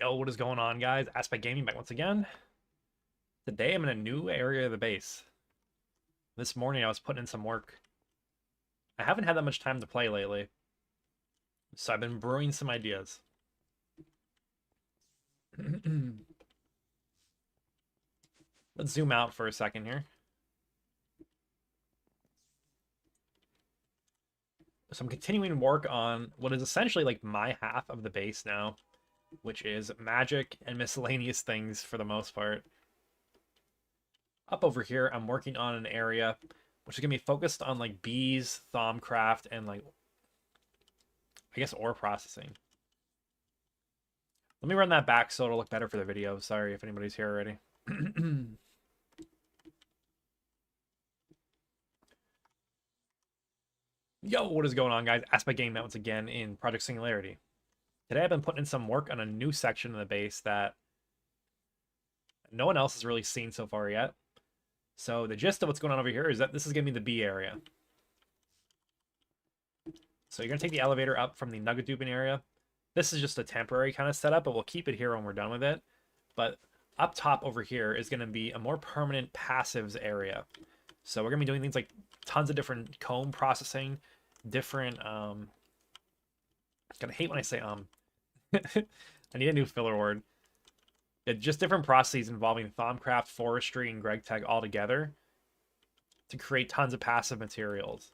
Yo, what is going on, guys? Aspect Gaming back once again. Today I'm in a new area of the base. This morning I was putting in some work. I haven't had that much time to play lately, so I've been brewing some ideas. Let's zoom out for a second here. So I'm continuing work on what is essentially like my half of the base now, which is magic and miscellaneous things for the most part. Up over here, I'm working on an area which is going to be focused on like bees, thaumcraft, and like, I guess, ore processing. Let me run that back so it'll look better for the video. Sorry if anybody's here already. Yo, what is going on, guys? Aspect Game once again in Project Singularity. Today I've been putting in some work on a new section of the base that no one else has really seen so far yet. So the gist of what's going on over here is that this is going to be the bee area. So you're going to take the elevator up from the nugget duping area. This is just a temporary kind of setup, but we'll keep it here when we're done with it. But up top over here is going to be a more permanent passives area. So we're going to be doing things like tons of different comb processing, different, gonna hate when I say I need a new filler word. Just different processes involving Thaumcraft, forestry, and GregTech all together to create tons of passive materials.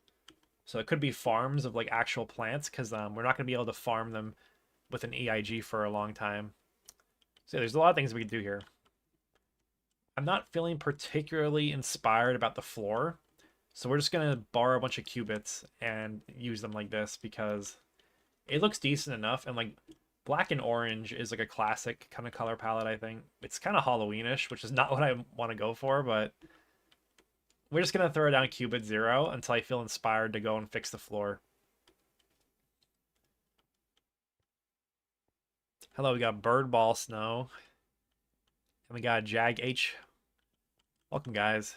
So it could be farms of like actual plants, because we're not going to be able to farm them with an EIG for a long time. So yeah, there's a lot of things we could do here. I'm not feeling particularly inspired about the floor, so we're just going to borrow a bunch of cubits and use them like this because it looks decent enough, and like black and orange is like a classic kind of color palette, I think. It's kind of Halloweenish, which is not what I want to go for, but we're just going to throw down cubit 0 until I feel inspired to go and fix the floor. Hello, we got Bird Ball Snow. And we got Jag H. Welcome, guys.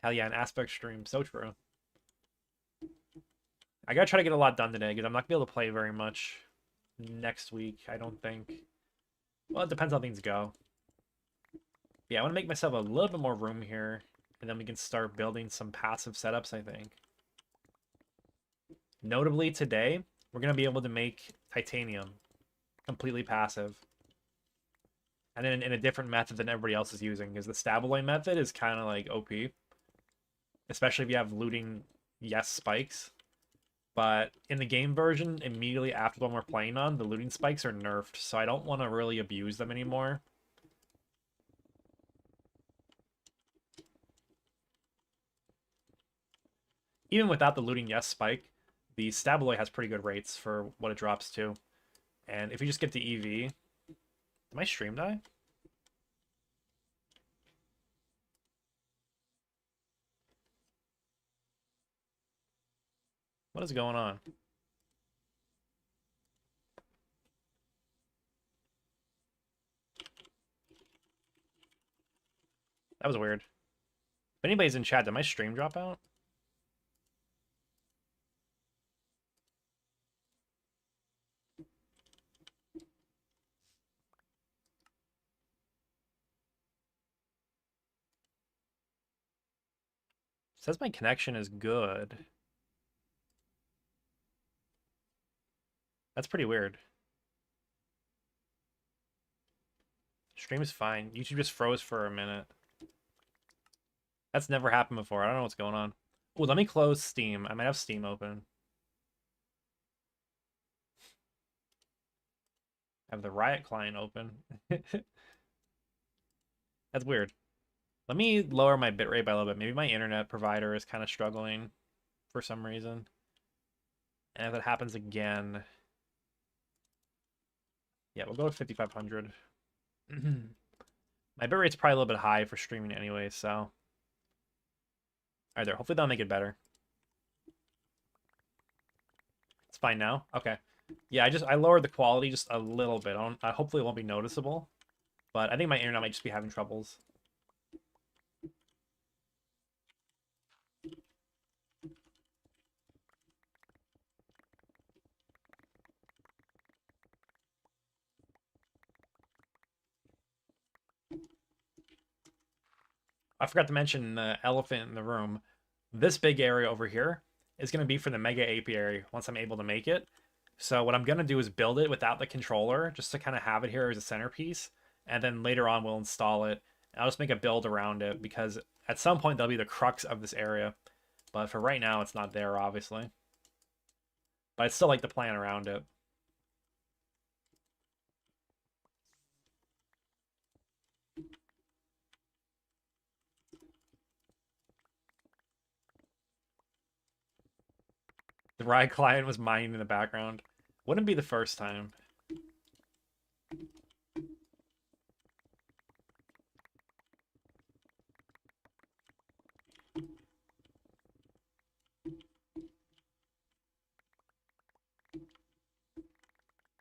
Hell yeah, an aspect stream. So true. I gotta try to get a lot done today because I'm not gonna be able to play very much next week, I don't think. Well, it depends how things go. Yeah, I want to make myself a little bit more room here, and then we can start building some passive setups, I think. Notably, today, we're going to be able to make titanium completely passive. And then in a different method than everybody else is using, because the Stabaloy method is kind of like OP. Especially if you have looting yes spikes. But in the game version, immediately after the one we're playing on, the looting spikes are nerfed, so I don't want to really abuse them anymore. Even without the looting yes spike, the Stabaloy has pretty good rates for what it drops to. And if you just get the EV... Did my stream die? What is going on? That was weird. If anybody's in chat, did my stream drop out? It says my connection is good. That's pretty weird. Stream is fine. YouTube just froze for a minute. That's never happened before. I don't know what's going on. Ooh, let me close Steam. I might have Steam open. I have the Riot client open. That's weird. Let me lower my bitrate by a little bit. Maybe my internet provider is kind of struggling for some reason. And if it happens again... Yeah, we'll go with 5500. My bitrate's probably a little bit high for streaming anyway, so... Alright there. Hopefully that'll make it better. It's fine now? Okay. Yeah, I lowered the quality just a little bit. Hopefully it won't be noticeable. But I think my internet might just be having troubles. I forgot to mention the elephant in the room. This big area over here is going to be for the mega apiary once I'm able to make it. So what I'm going to do is build it without the controller just to kind of have it here as a centerpiece. And then later on we'll install it. And I'll just make a build around it because at some point that'll be the crux of this area. But for right now, it's not there, obviously. But I still like the plan around it. The Riot client was mining in the background. Wouldn't be the first time.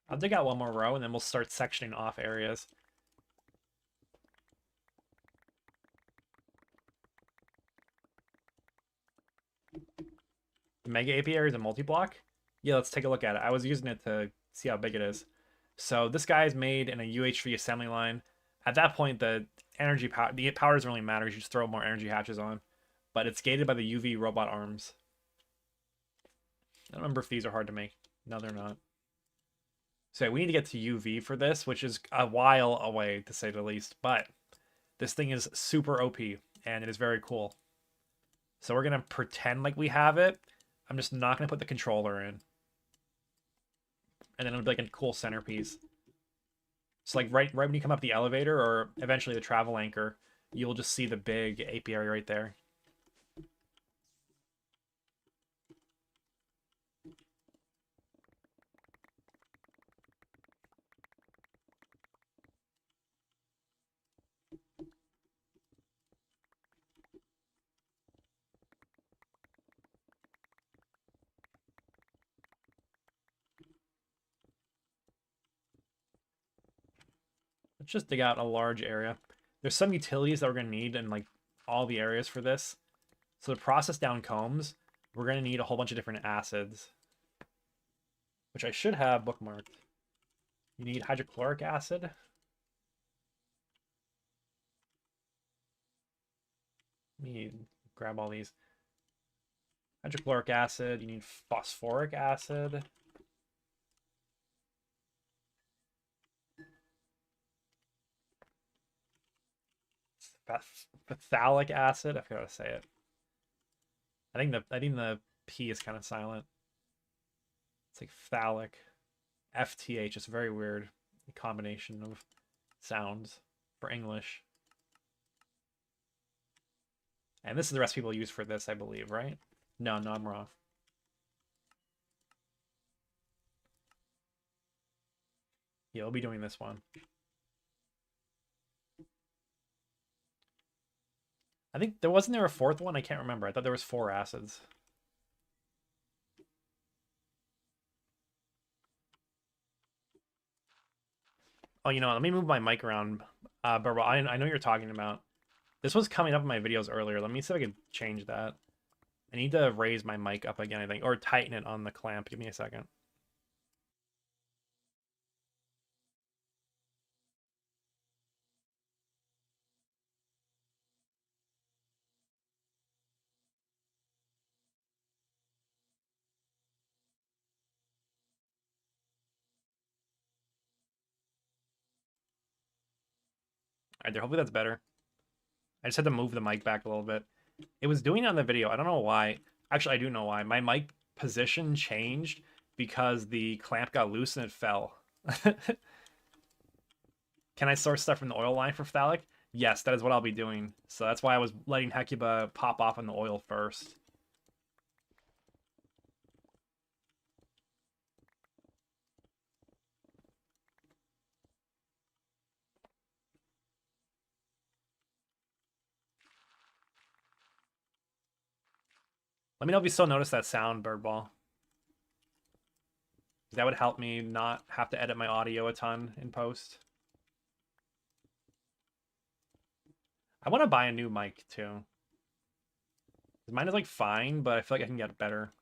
I'll dig out one more row and then we'll start sectioning off areas. The mega apiary is a multi-block. Yeah, let's take a look at it. I was using it to see how big it is. So this guy is made in a UHV assembly line. At that point, the power doesn't really matter. You just throw more energy hatches on. But it's gated by the UV robot arms. I don't remember if these are hard to make. No, they're not. So we need to get to UV for this, which is a while away, to say the least. But this thing is super OP, and it is very cool. So we're going to pretend like we have it. I'm just not going to put the controller in. And then it'll be like a cool centerpiece. So like right when you come up the elevator, or eventually the travel anchor, you'll just see the big apiary right there. Let's just dig out a large area. There's some utilities that we're going to need in like all the areas for this. So to process down combs, we're going to need a whole bunch of different acids, which I should have bookmarked. You need hydrochloric acid. Let me grab all these. Hydrochloric acid, you need phosphoric acid. Phthalic acid, I forgot how to say it. I think the P is kind of silent. It's like phthalic. FTH, it's a very weird combination of sounds for English. And this is the recipe we'll use for this, I believe, right? No, I'm wrong. Yeah, we'll be doing this one. I think wasn't there a fourth one? I can't remember. I thought there was 4 acids. Oh, you know what? Let me move my mic around. But I know what you're talking about. This was coming up in my videos earlier. Let me see if I can change that. I need to raise my mic up again, I think, or tighten it on the clamp. Give me a second. All right, there. Hopefully that's better. I just had to move the mic back a little bit. It was doing it on the video. I don't know why. Actually, I do know why. My mic position changed because the clamp got loose and it fell. Can I source stuff from the oil line for phthalic? Yes, that is what I'll be doing. So that's why I was letting Hecuba pop off in the oil first. Let me know if you still notice that sound, Birdball. That would help me not have to edit my audio a ton in post. I want to buy a new mic too. Mine is like fine, but I feel like I can get better.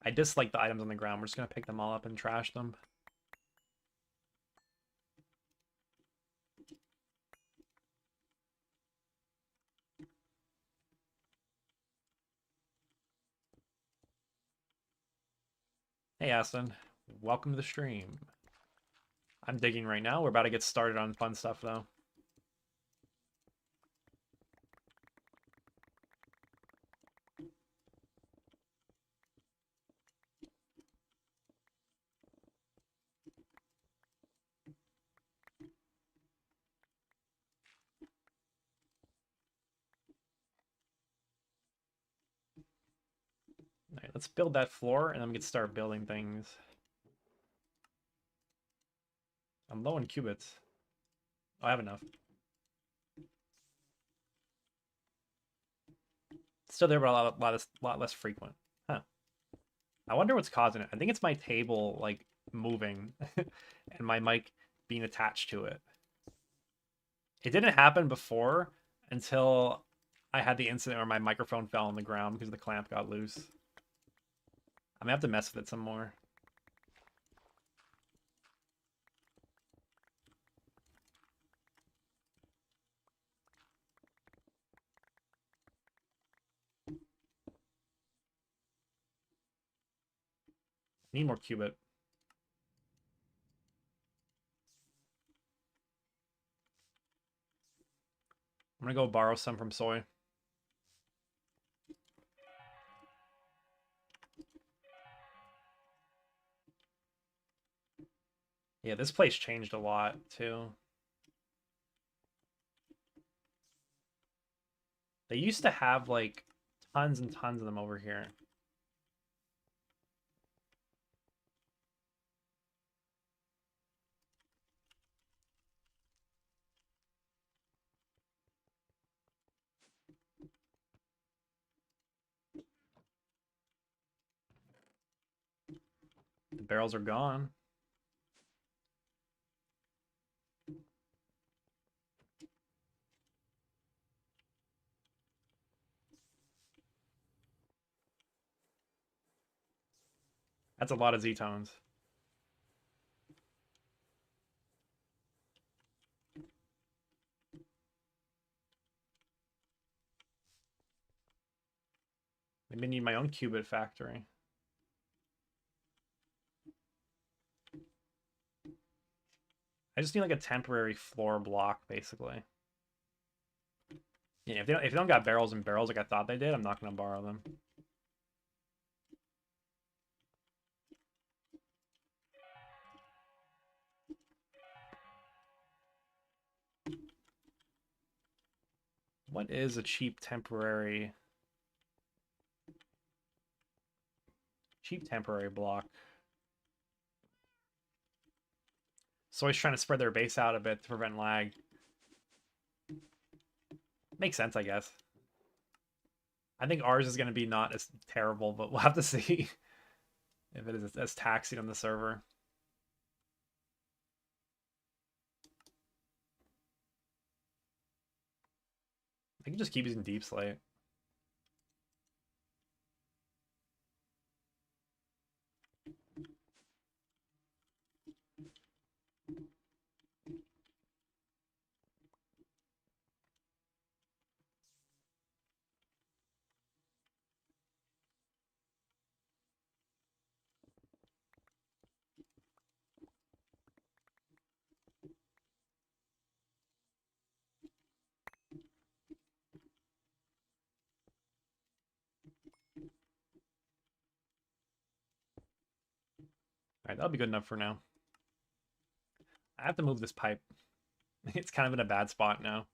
I dislike the items on the ground. We're just going to pick them all up and trash them. Hey, Aston. Welcome to the stream. I'm digging right now. We're about to get started on fun stuff, though. All right, let's build that floor, and then we can start building things. I'm low in qubits. Oh, I have enough. Still there, but a lot less frequent. Huh. I wonder what's causing it. I think it's my table, like, moving and my mic being attached to it. It didn't happen before until I had the incident where my microphone fell on the ground because the clamp got loose. I'm gonna have to mess with it some more. Need more qubit. I'm gonna go borrow some from Soy. Yeah, this place changed a lot too. They used to have like tons and tons of them over here. The barrels are gone. That's a lot of Z-tones. Maybe I need my own qubit factory. I just need like a temporary floor block, basically. Yeah, if they don't got barrels and barrels like I thought they did, I'm not gonna borrow them. What is a cheap temporary block? So he's trying to spread their base out a bit to prevent lag. Makes sense, I guess. I think ours is going to be not as terrible, but we'll have to see if it is as taxing on the server. I can just keep using Deep Slate. All right, that'll be good enough for now. I have to move this pipe. It's kind of in a bad spot now.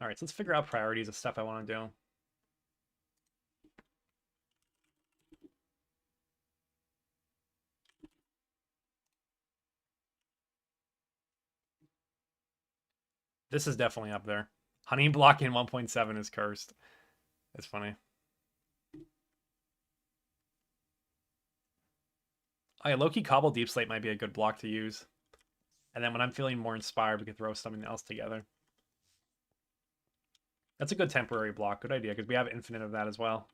All right, so let's figure out priorities of stuff I want to do. This is definitely up there. Honey block in 1.7 is cursed. It's funny. Oh yeah, low-key Cobble Deep Slate might be a good block to use. And then when I'm feeling more inspired, we can throw something else together. That's a good temporary block. Good idea, because we have infinite of that as well.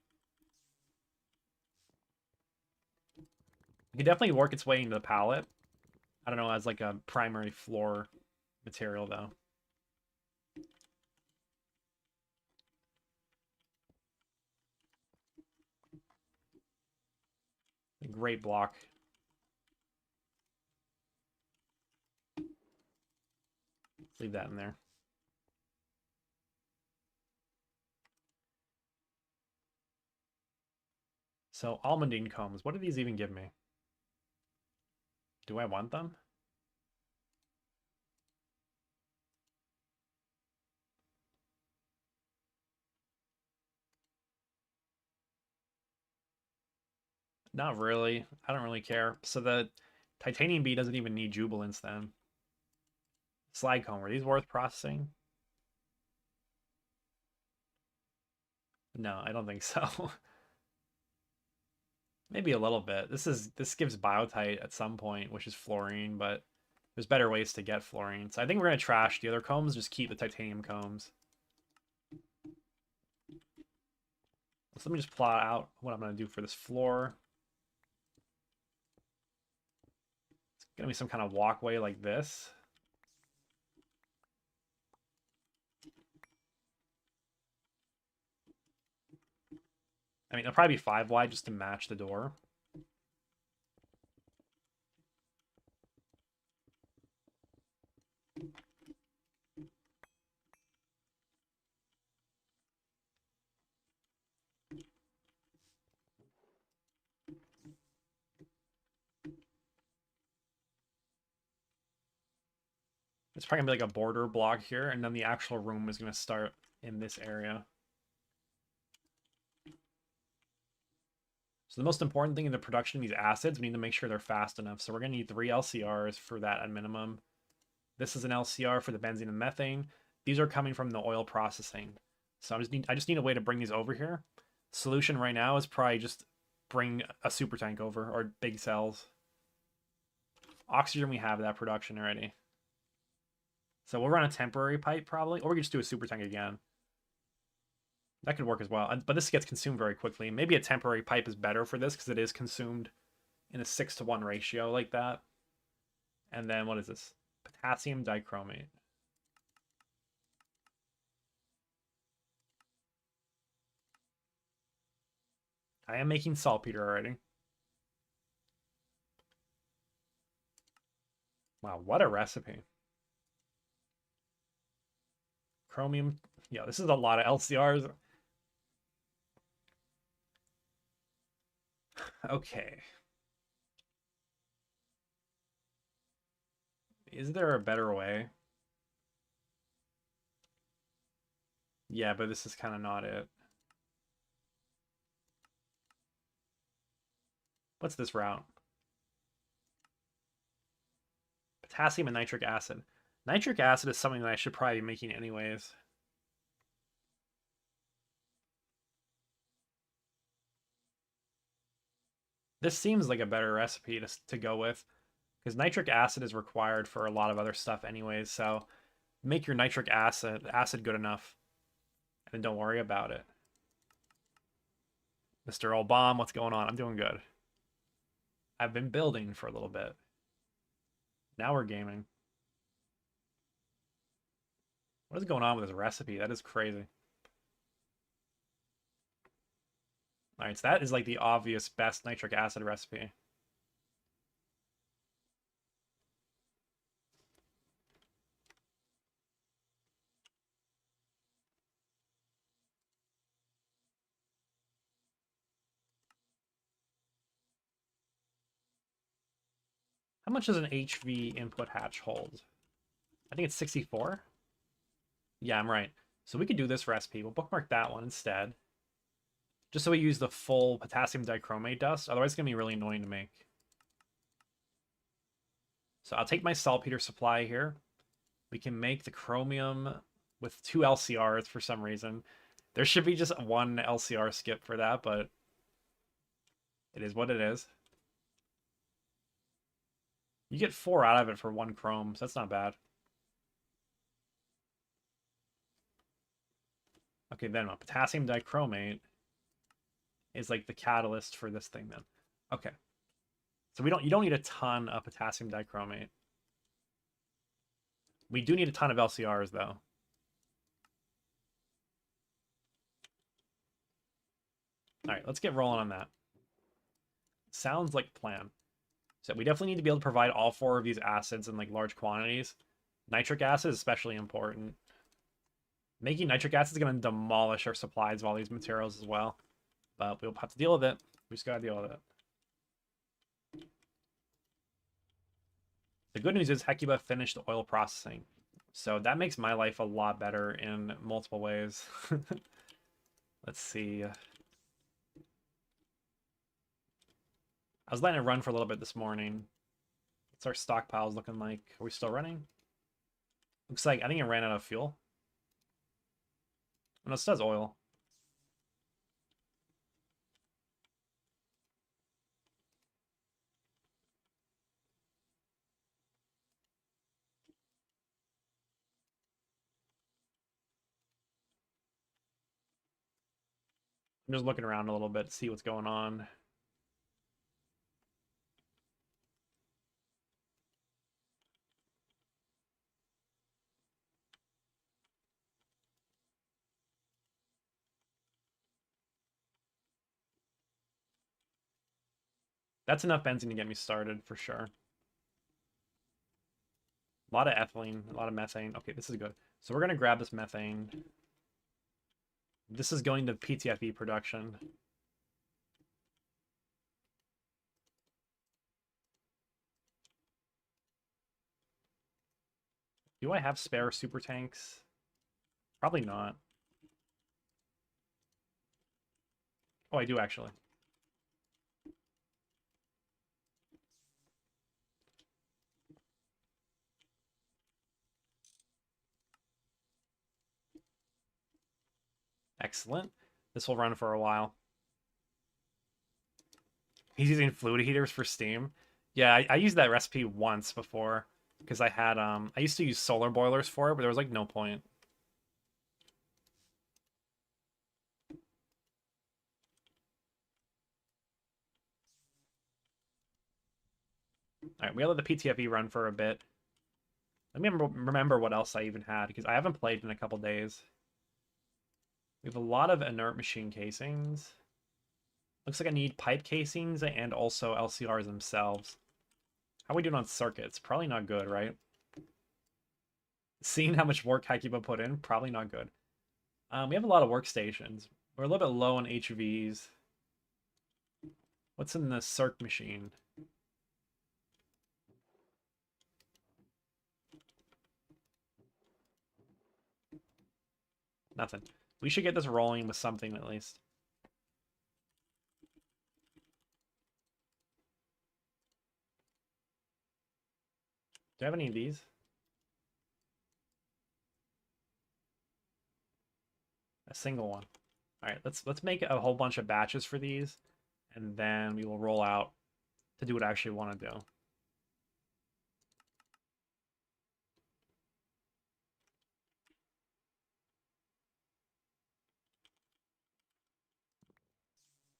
It can definitely work its way into the palette. I don't know, as like a primary floor material, though. A great block. Leave that in there. So, almondine combs. What do these even give me? Do I want them? Not really. I don't really care. So the titanium bee doesn't even need jubilance then. Slide comb. Are these worth processing? No, I don't think so. Maybe a little bit. This gives biotite at some point, which is fluorine, but there's better ways to get fluorine. So I think we're gonna trash the other combs, just keep the titanium combs. So let me just plot out what I'm gonna do for this floor. It's gonna be some kind of walkway like this. I mean, it'll probably be 5 wide just to match the door. It's probably gonna be like a border block here, and then the actual room is gonna start in this area. So the most important thing in the production of these acids, we need to make sure they're fast enough. So we're gonna need 3 LCRs for that at minimum. This is an LCR for the benzene and methane. These are coming from the oil processing. So I just need a way to bring these over here. Solution right now is probably just bring a super tank over, or big cells. Oxygen, we have that production already. So we'll run a temporary pipe probably, or we could just do a super tank again. That could work as well. But this gets consumed very quickly. Maybe a temporary pipe is better for this because it is consumed in a 6-to-1 ratio like that. And then what is this? Potassium dichromate. I am making saltpeter already. Wow, what a recipe. Chromium. Yeah, this is a lot of LCRs. Okay. Is there a better way? Yeah, but this is kind of not it. What's this route? Potassium and nitric acid. Nitric acid is something that I should probably be making anyways. This seems like a better recipe to go with, because nitric acid is required for a lot of other stuff anyways, so make your nitric acid good enough, and then don't worry about it. Mr. Obama, what's going on? I'm doing good. I've been building for a little bit. Now we're gaming. What is going on with this recipe? That is crazy. Alright, so that is like the obvious best nitric acid recipe. How much does an HV input hatch hold? I think it's 64. Yeah, I'm right. So we could do this recipe. We'll bookmark that one instead. Just so we use the full potassium dichromate dust. Otherwise, it's going to be really annoying to make. So I'll take my saltpeter supply here. We can make the chromium with 2 LCRs for some reason. There should be just 1 LCR skip for that, but it is what it is. You get 4 out of it for 1 chrome, so that's not bad. Okay, then potassium dichromate is like the catalyst for this thing then. Okay. So you don't need a ton of potassium dichromate. We do need a ton of LCRs though. All right, let's get rolling on that. Sounds like plan. So we definitely need to be able to provide all 4 of these acids in like large quantities. Nitric acid is especially important. Making nitric acid is going to demolish our supplies of all these materials as well. But we'll have to deal with it. We just got to deal with it. The good news is Hecuba finished oil processing. So that makes my life a lot better in multiple ways. Let's see. I was letting it run for a little bit this morning. What's our stockpiles looking like? Are we still running? Looks like I think it ran out of fuel. No, it says oil. I'm just looking around a little bit to see what's going on. That's enough benzene to get me started for sure. A lot of ethylene, a lot of methane. Okay, this is good. So we're going to grab this methane. This is going to PTFE production. Do I have spare super tanks? Probably not. Oh, I do actually. Excellent. This will run for a while. He's using fluid heaters for steam. Yeah, I used that recipe once before because I had I used to use solar boilers for it, but there was like no point. All right, we'll let the PTFE run for a bit. Let me remember what else I even had because I haven't played in a couple days. We have a lot of inert machine casings. Looks like I need pipe casings and also LCRs themselves. How are we doing on circuits? Probably not good, right? Seeing how much work Hakiba put in, probably not good. We have a lot of workstations. We're a little bit low on HVs. What's in the circ machine? Nothing. We should get this rolling with something at least. Do I have any of these? A single one. All right, let's make a whole bunch of batches for these, and then we will roll out to do what I actually want to do.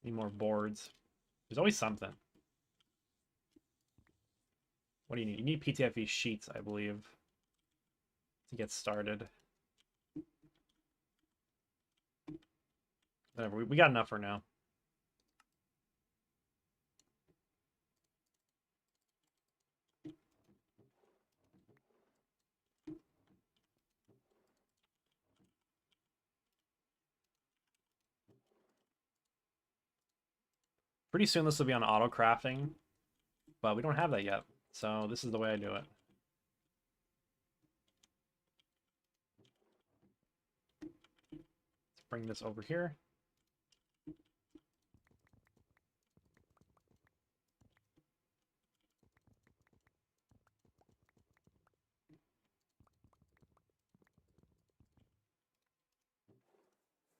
Need more boards. There's always something. What do you need? You need PTFE sheets, I believe, to get started. Whatever, we got enough for now. Pretty soon this will be on auto crafting, but we don't have that yet. So this is the way I do it. Let's bring this over here.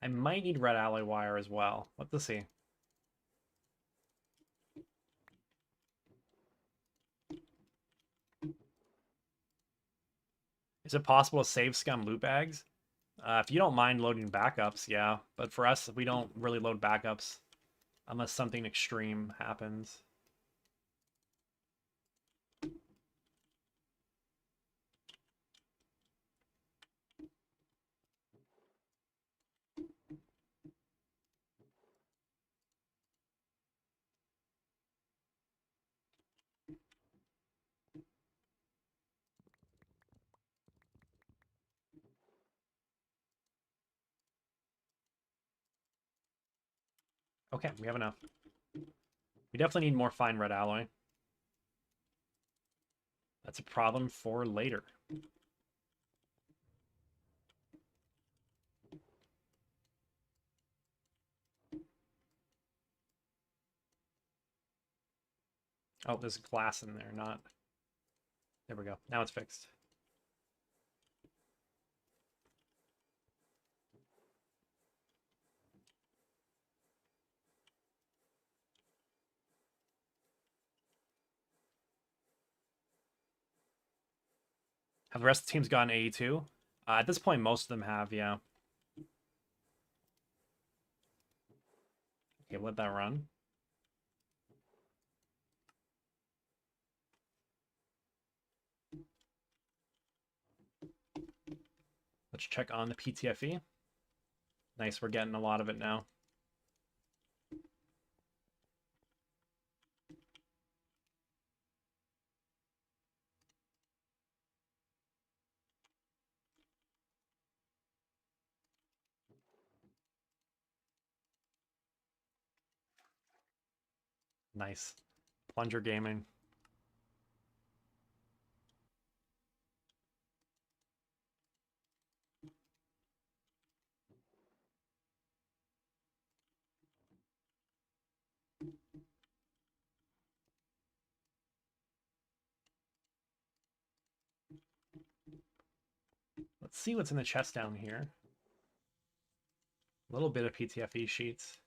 I might need red alloy wire as well. Let's see. Is it possible to save scum loot bags? If you don't mind loading backups, yeah. But for us, we don't really load backups unless something extreme happens. Okay, we have enough. We definitely need more fine red alloy. That's a problem for later. Oh, there's glass in there, not... There we go. Now it's fixed. Have the rest of the teams gotten 82? At this point, most of them have, yeah. Okay, let that run. Let's check on the PTFE. Nice, we're getting a lot of it now. Nice. Plunger gaming. Let's see what's in the chest down here. A little bit of PTFE sheets.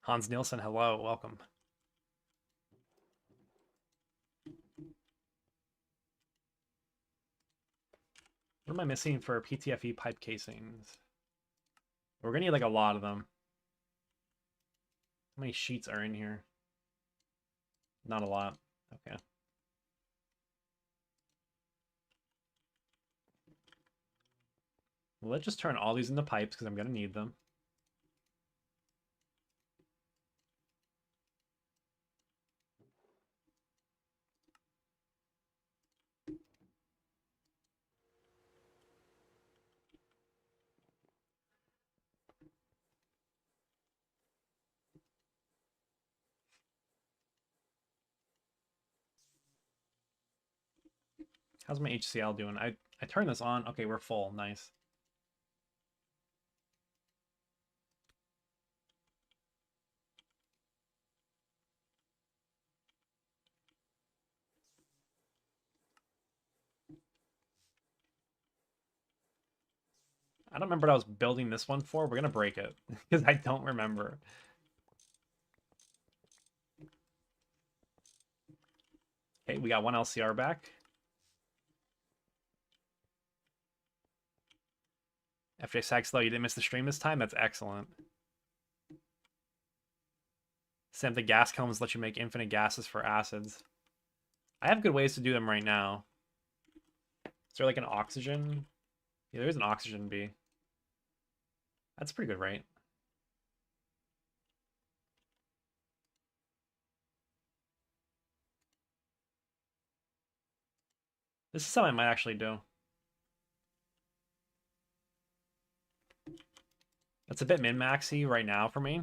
Hans Nielsen, hello, welcome. What am I missing for PTFE pipe casings? We're gonna need like a lot of them. How many sheets are in here? Not a lot. Okay. Well, let's just turn all these into pipes because I'm gonna need them. How's my HCl doing? I turned this on. Okay, we're full. Nice. I don't remember what I was building this one for. We're gonna break it because I don't remember. Okay, we got one LCR back. FJ Sagslow, you didn't miss the stream this time? That's excellent. Sam, the gas combs let you make infinite gases for acids. I have good ways to do them right now. Is there like an oxygen? Yeah, there's an oxygen bee. That's pretty good, right? This is something I might actually do. It's a bit min-maxy right now for me.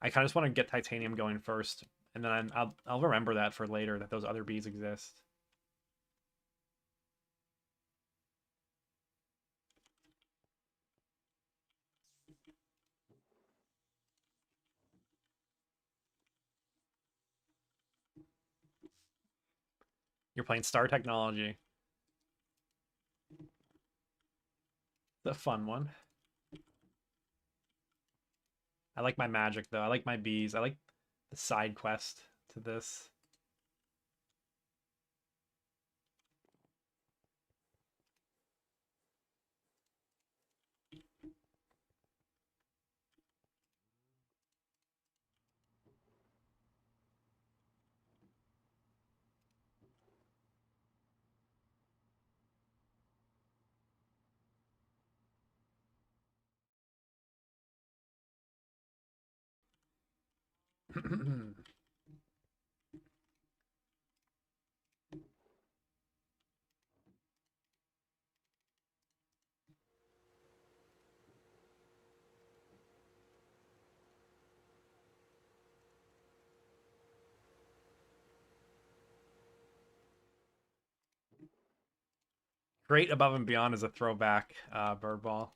I kind of just want to get titanium going first, and then I'll remember that for later, that those other bees exist. You're playing Star Technology. The fun one. I like my magic though. I like my bees. I like the side quest to this. Great Above and Beyond is a throwback bird ball.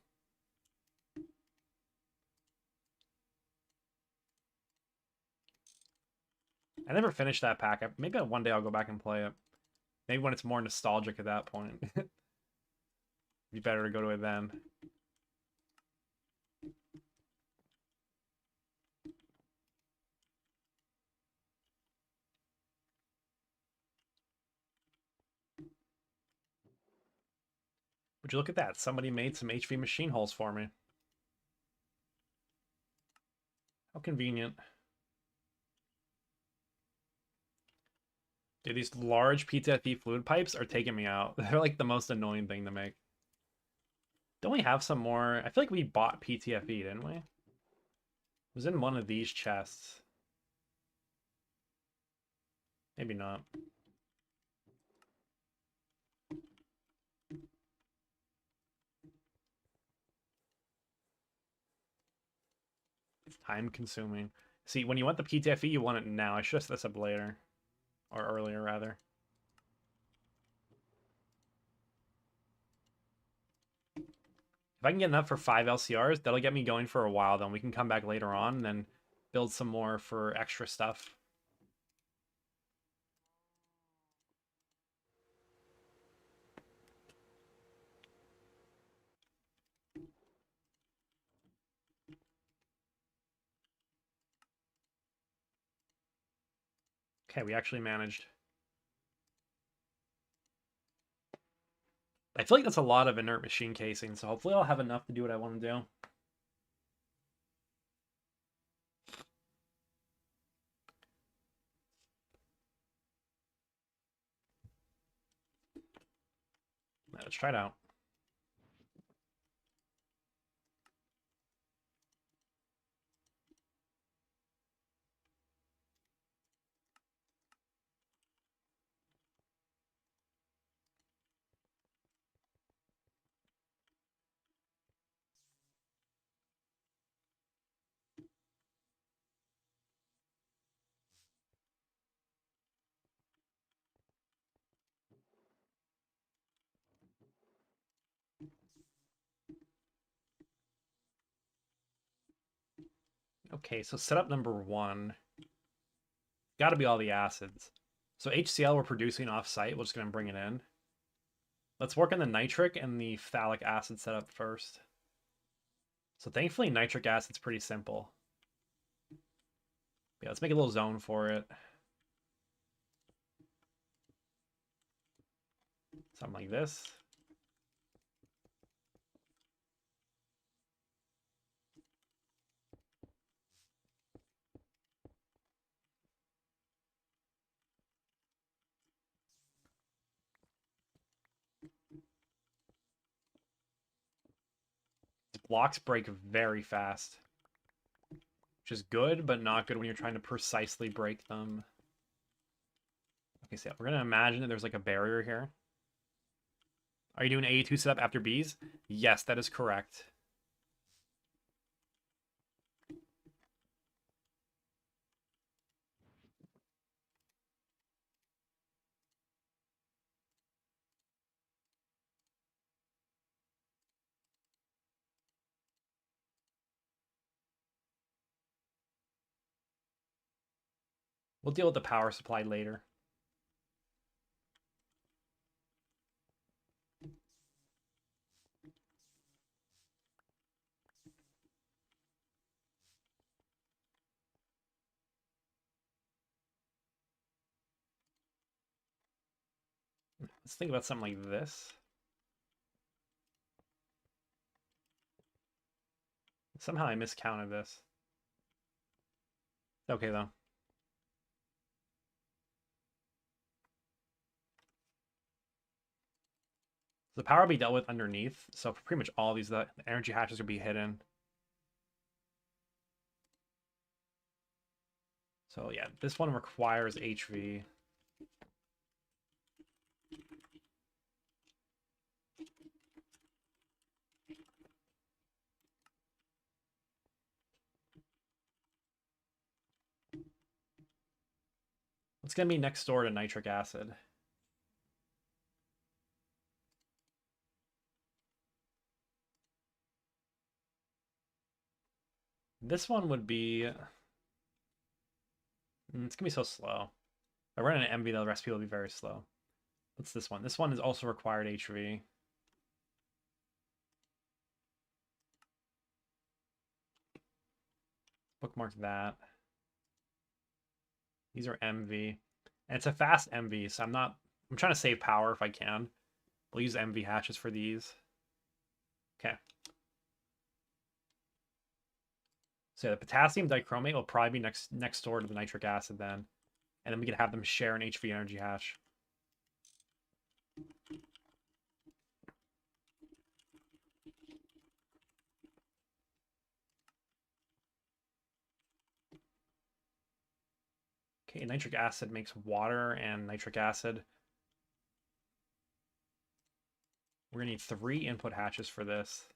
I never finished that pack. Maybe one day I'll go back and play it. Maybe when it's more nostalgic at that point. Be better to go to it then. Would you look at that? Somebody made some HV machine holes for me. How convenient. Dude, these large PTFE fluid pipes are taking me out. They're like the most annoying thing to make. Don't we have some more? I feel like we bought PTFE, didn't we? It was in one of these chests. Maybe not. It's time consuming. See, when you want the PTFE, you want it now. I should have set this up later. Or earlier, rather. If I can get enough for 5 LCRs, that'll get me going for a while. Then we can come back later on and then build some more for extra stuff. Okay, we actually managed. I feel like that's a lot of inert machine casing, so hopefully I'll have enough to do what I want to do. Let's try it out. Okay, so setup number 1. Got to be all the acids. So HCl we're producing off-site. We're just going to bring it in. Let's work on the nitric and the phthalic acid setup first. So thankfully nitric acid's pretty simple. Yeah, let's make a little zone for it. Something like this. Blocks break very fast, which is good, but not good when you're trying to precisely break them. Okay, so we're going to imagine that there's like a barrier here. Are you doing AE2 setup after Bs? Yes, that is correct. We'll deal with the power supply later. Let's think about something like this. Somehow I miscounted this. Okay, though. The power will be dealt with underneath, so for pretty much all these, the energy hatches will be hidden. So yeah, this one requires HV. It's going to be next door to nitric acid. This one would be... It's going to be so slow. If I run an MV, the recipe will be very slow. What's this one? This one is also required HV. Bookmark that. These are MV. And it's a fast MV, so I'm trying to save power if I can. We'll use MV hatches for these. Okay. So the potassium dichromate will probably be next door to the nitric acid then. And then we can have them share an HV energy hash. Okay, nitric acid makes water and nitric acid. We're going to need 3 input hatches for this.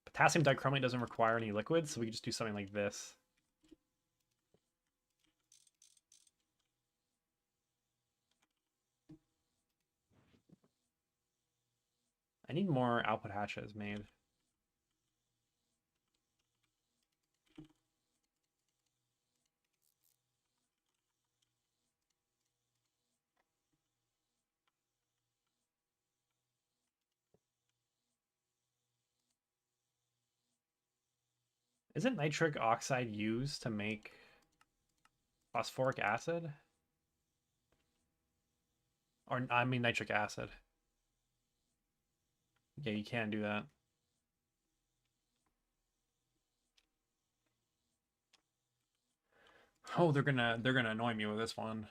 Potassium dichromate doesn't require any liquids, so we can just do something like this. I need more output hatches made. Isn't nitric oxide used to make phosphoric acid? Or, I mean, nitric acid. Yeah, you can do that. Oh, they're gonna annoy me with this one.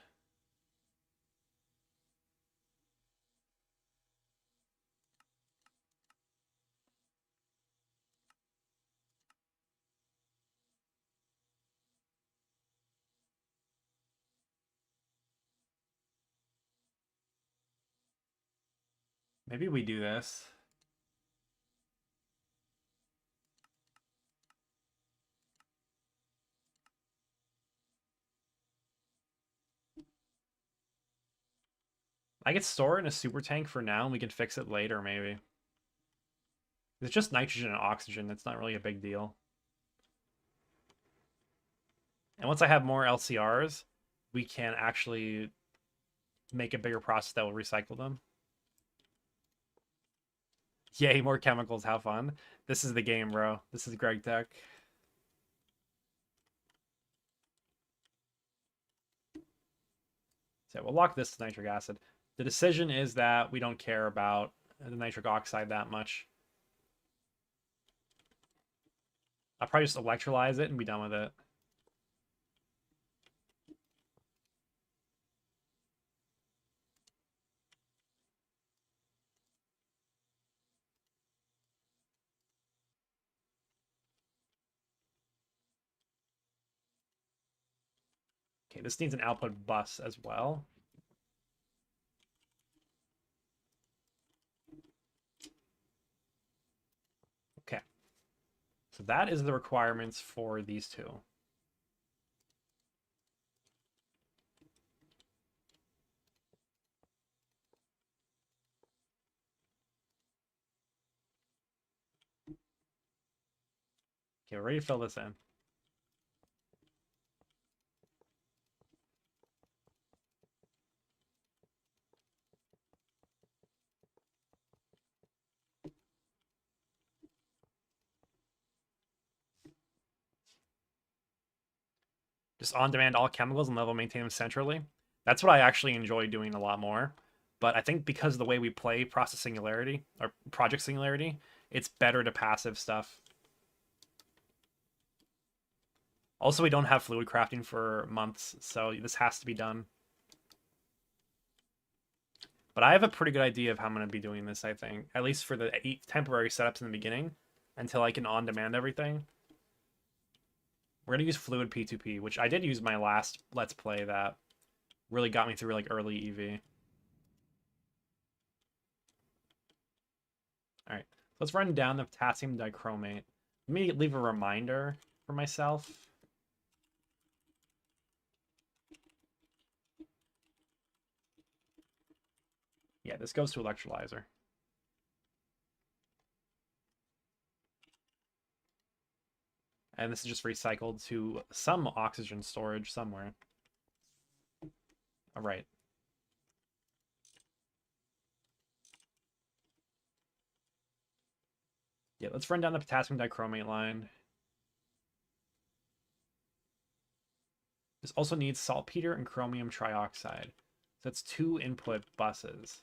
Maybe we do this. I could store it in a super tank for now, and we can fix it later, maybe. It's just nitrogen and oxygen. It's not really a big deal. And once I have more LCRs, we can actually make a bigger process that will recycle them. Yay, more chemicals. Have fun. This is the game, bro. This is Greg Tech. So we'll lock this to nitric acid. The decision is that we don't care about the nitric oxide that much. I'll probably just electrolyze it and be done with it. Okay, this needs an output bus as well. Okay. So that is the requirements for these two. Okay, we're ready to fill this in. Just on demand all chemicals and level maintain them centrally. That's what I actually enjoy doing a lot more. But I think because of the way we play Process Singularity or Project Singularity, it's better to passive stuff. Also, we don't have fluid crafting for months, so this has to be done. But I have a pretty good idea of how I'm going to be doing this, I think. At least for the 8 temporary setups in the beginning, until I can on-demand everything. We're going to use fluid P2P, which I did use my last Let's Play that really got me through like early EV. All right, let's run down the potassium dichromate. Let me leave a reminder for myself. Yeah, this goes to electrolyzer. And this is just recycled to some oxygen storage somewhere. All right. Yeah, let's run down the potassium dichromate line. This also needs saltpeter and chromium trioxide. So that's 2 input buses.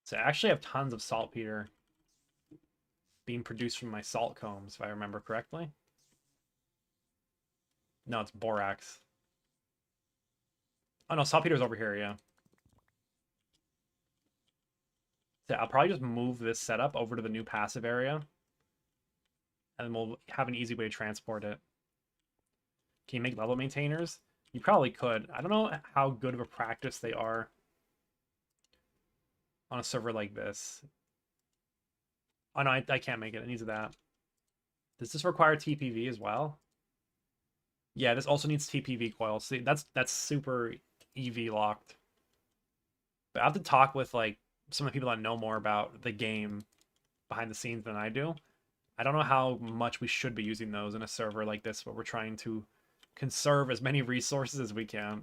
So I actually have tons of saltpeter being produced from my salt combs, if I remember correctly. No, it's borax. Oh no, saltpeter's over here, yeah. So I'll probably just move this setup over to the new passive area, and then we'll have an easy way to transport it. Can you make level maintainers? You probably could. I don't know how good of a practice they are on a server like this. Oh no, I can't make it. It needs that. Does this require TPV as well? Yeah, this also needs TPV coils. See, that's super EV locked. But I have to talk with like some of the people that know more about the game behind the scenes than I do. I don't know how much we should be using those in a server like this, but we're trying to conserve as many resources as we can.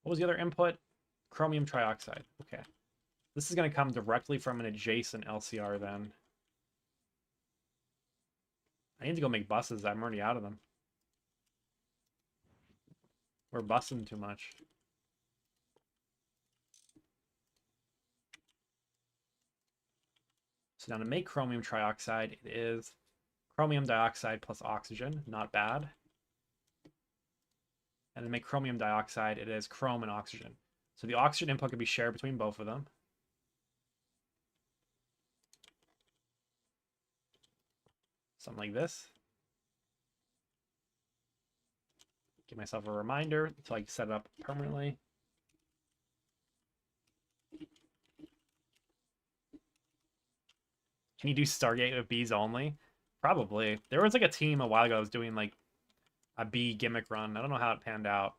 What was the other input? Chromium trioxide. Okay. This is going to come directly from an adjacent LCR then. I need to go make buses. I'm already out of them. We're busting too much. So now to make chromium trioxide, it is chromium dioxide plus oxygen. Not bad. And to make chromium dioxide, it is chrome and oxygen. So the oxygen input can be shared between both of them. Something like this. Give myself a reminder until I set it up permanently. Can you do Stargate with bees only? Probably. There was like a team a while ago that was doing like a bee gimmick run. I don't know how it panned out.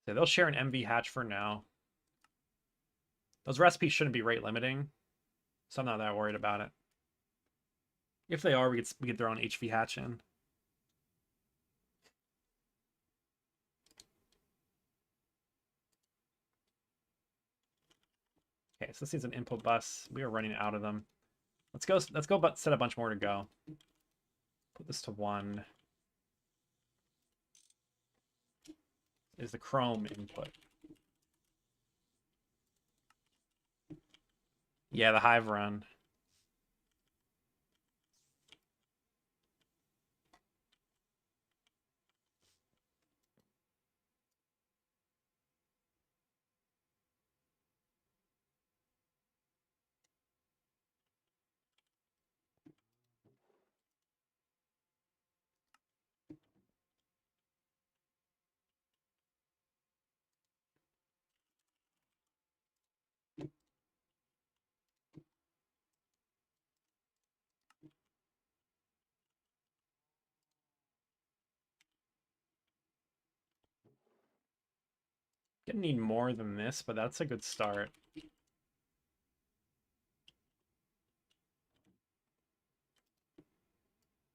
So they'll share an MV hatch for now. Those recipes shouldn't be rate limiting, so I'm not that worried about it. If they are, we get their own HV hatch in. Okay, so this needs an input bus. We are running out of them. Let's go but set a bunch more to go. Put this to 1. Is the chrome input. Yeah, the hive run. Gonna need more than this, but that's a good start.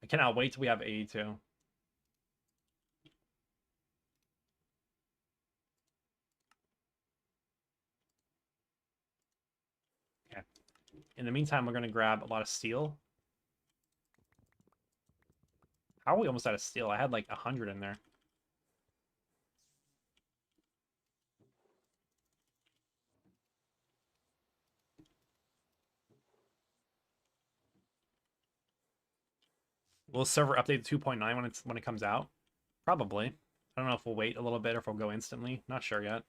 I cannot wait till we have 82. Okay. In the meantime, we're gonna grab a lot of steel. How are we almost out of steel? I had like 100 in there. Will the server update to 2.9 when it comes out? Probably. I don't know if we'll wait a little bit or if we'll go instantly. Not sure yet.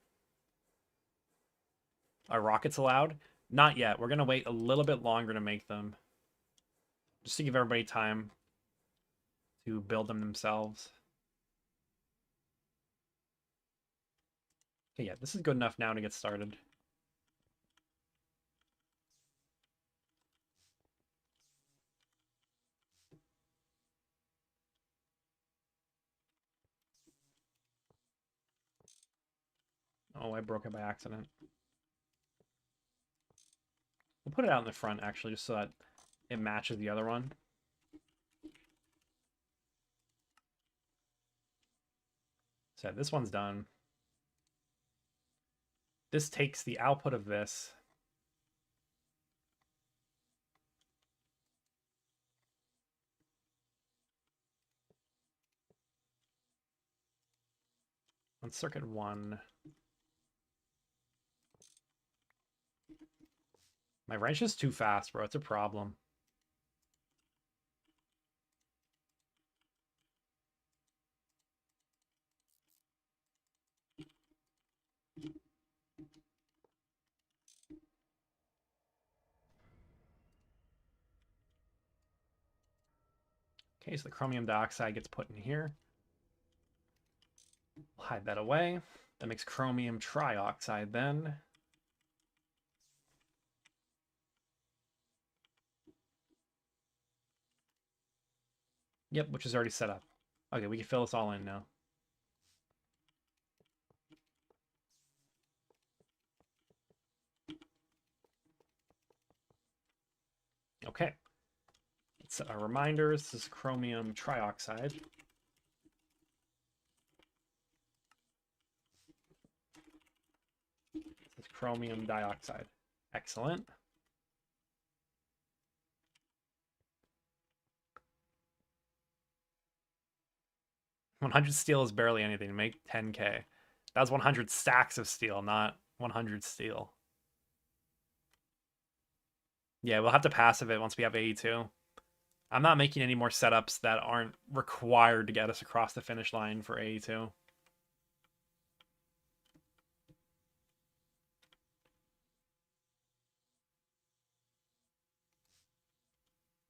Are rockets allowed? Not yet. We're gonna wait a little bit longer to make them. Just to give everybody time to build them themselves. Okay, yeah, this is good enough now to get started. Oh, I broke it by accident. We'll put it out in the front, actually, just so that it matches the other one. So this one's done. This takes the output of this. On circuit 1. My wrench is too fast, bro. It's a problem. Okay, so the chromium dioxide gets put in here. We'll hide that away. That makes chromium trioxide then. Yep, which is already set up. Okay, we can fill this all in now. Okay. Let's set our reminders. This is chromium trioxide. This is chromium dioxide. Excellent. $100 steel is barely anything to make 10k. That was 100 stacks of steel, not 100 steel. Yeah, we'll have to passive it once we have 82. I'm not making any more setups that aren't required to get us across the finish line for 82.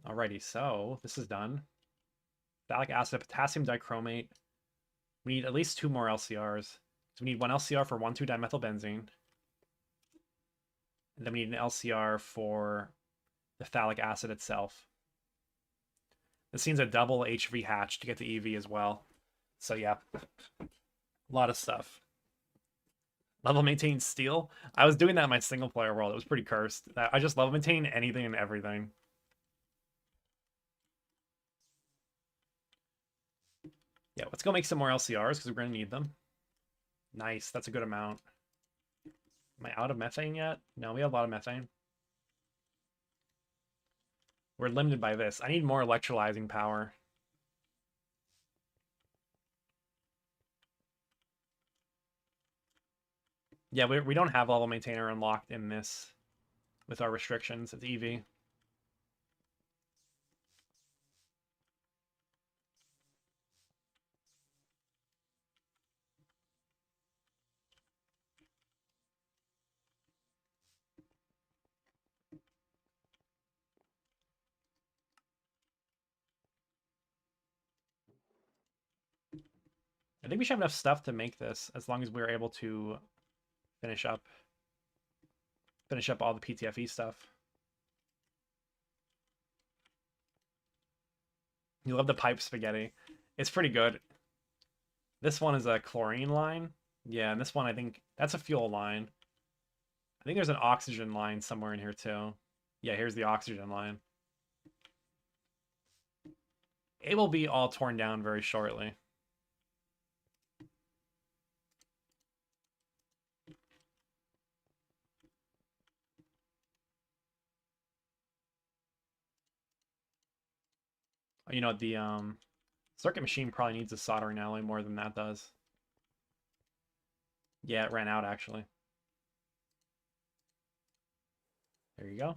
Alrighty, so this is done. Phthalic acid, potassium dichromate. We need at least 2 more LCRs. So we need 1 LCR for 1,2-dimethylbenzene. And then we need an LCR for the phthalic acid itself. This needs a double HV hatch to get the EV as well. So yeah, a lot of stuff. Level maintain steel. I was doing that in my single player world. It was pretty cursed. I just level maintain anything and everything. Yeah, let's go make some more LCRs because we're going to need them. Nice, that's a good amount. Am I out of methane yet? No, we have a lot of methane. We're limited by this. I need more electrolyzing power. Yeah, we don't have level maintainer unlocked in this with our restrictions. It's EV. I think we should have enough stuff to make this as long as we're able to finish up all the PTFE stuff. You love the pipe spaghetti. It's pretty good. This one is a chlorine line. Yeah, and this one, I think that's a fuel line. I think there's an oxygen line somewhere in here too. Yeah, here's the oxygen line. It will be all torn down very shortly. You know, the circuit machine probably needs a soldering alloy more than that does. Yeah, it ran out actually. There you go.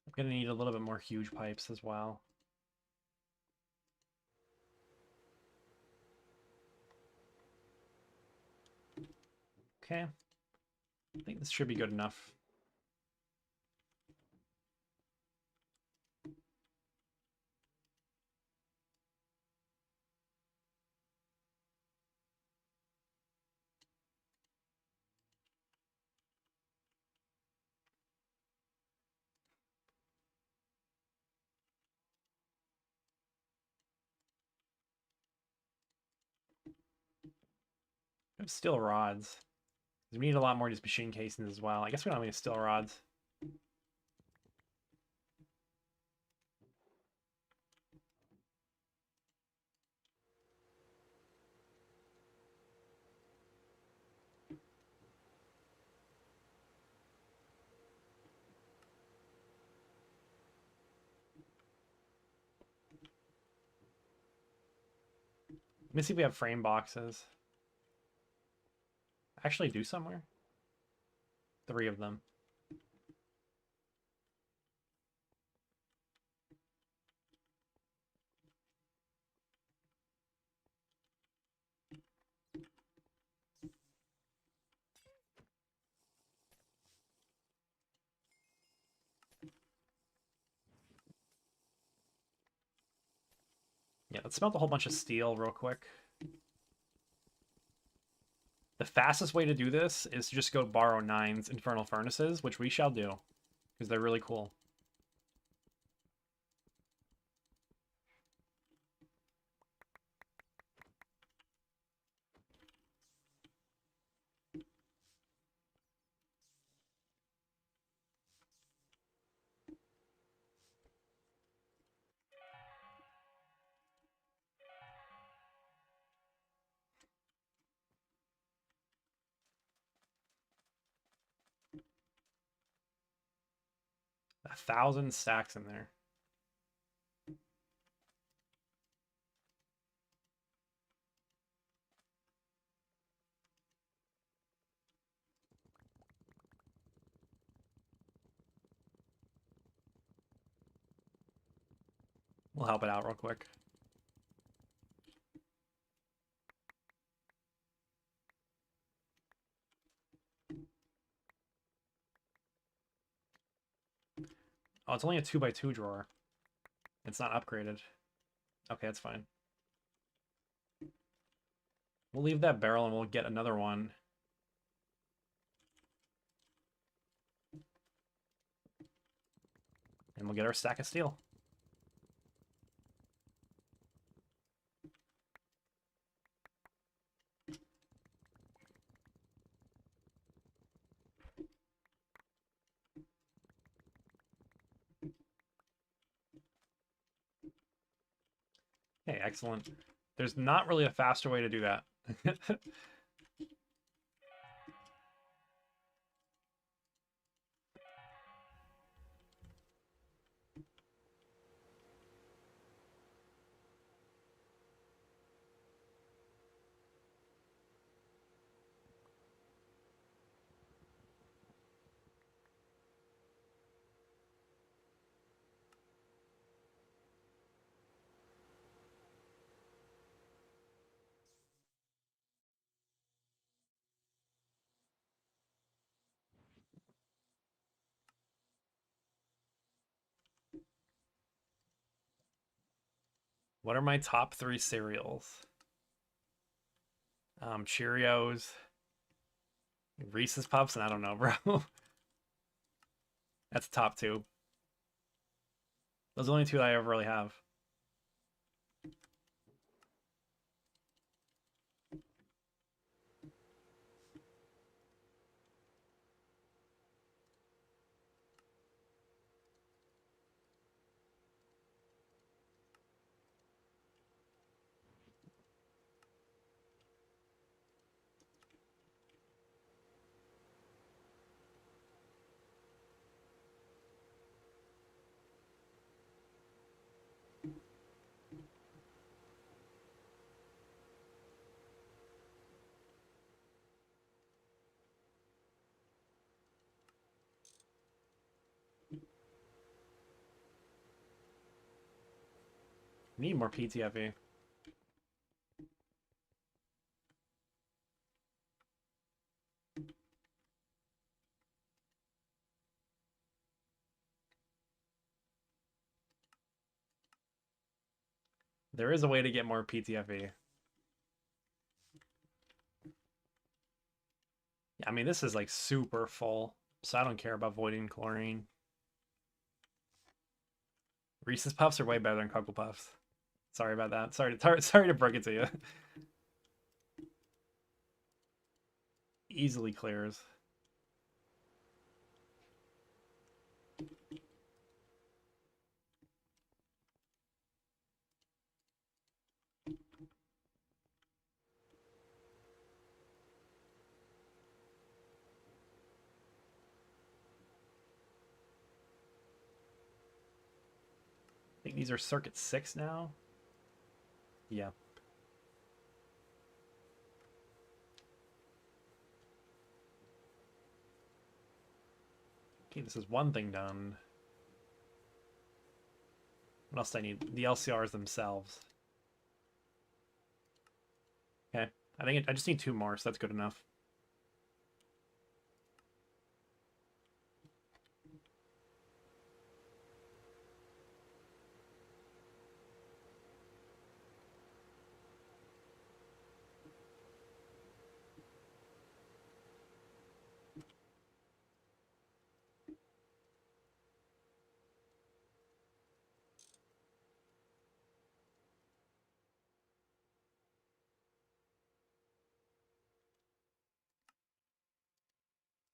I'm gonna need a little bit more huge pipes as well. Okay. I think this should be good enough. We have steel rods. We need a lot more of these machine casings as well. I guess we don't have any steel rods. Let me see if we have frame boxes. Actually do somewhere. 3 of them. Yeah, let's smelt a whole bunch of steel real quick. The fastest way to do this is to just go borrow 9's infernal furnaces, which we shall do, because they're really cool. A 1,000 stacks in there. We'll help it out real quick. Oh, it's only a 2x2 drawer. It's not upgraded. Okay, that's fine. We'll leave that barrel and we'll get another one. And we'll get our stack of steel. Okay, excellent. There's not really a faster way to do that. What are my top 3 cereals? Cheerios, Reese's Puffs, and I don't know, bro. That's the top 2. Those are the only 2 I ever really have. Need more PTFE. There is a way to get more PTFE. I mean, this is like super full, so I don't care about voiding chlorine. Reese's Puffs are way better than Cocoa Puffs. Sorry about that. Sorry to break it to you. Easily clears. I think these are circuit 6 now. Yeah. Okay, this is one thing done. What else do I need? The LCRs themselves. Okay. I just need 2 more, so that's good enough.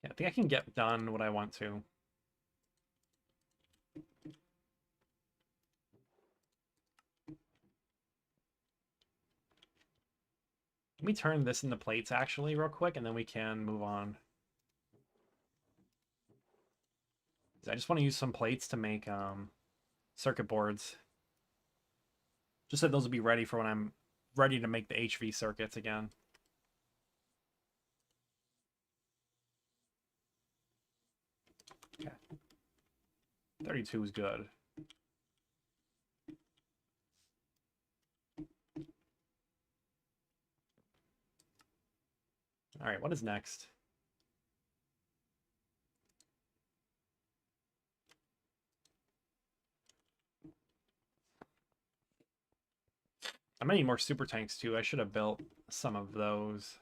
Yeah, I think I can get done what I want to. Let me turn this into plates actually real quick, and then we can move on. I just want to use some plates to make circuit boards. Just so those will be ready for when I'm ready to make the HV circuits again. Okay. 32 is good. All right, what is next? I'm gonna need more super tanks too. I should have built some of those.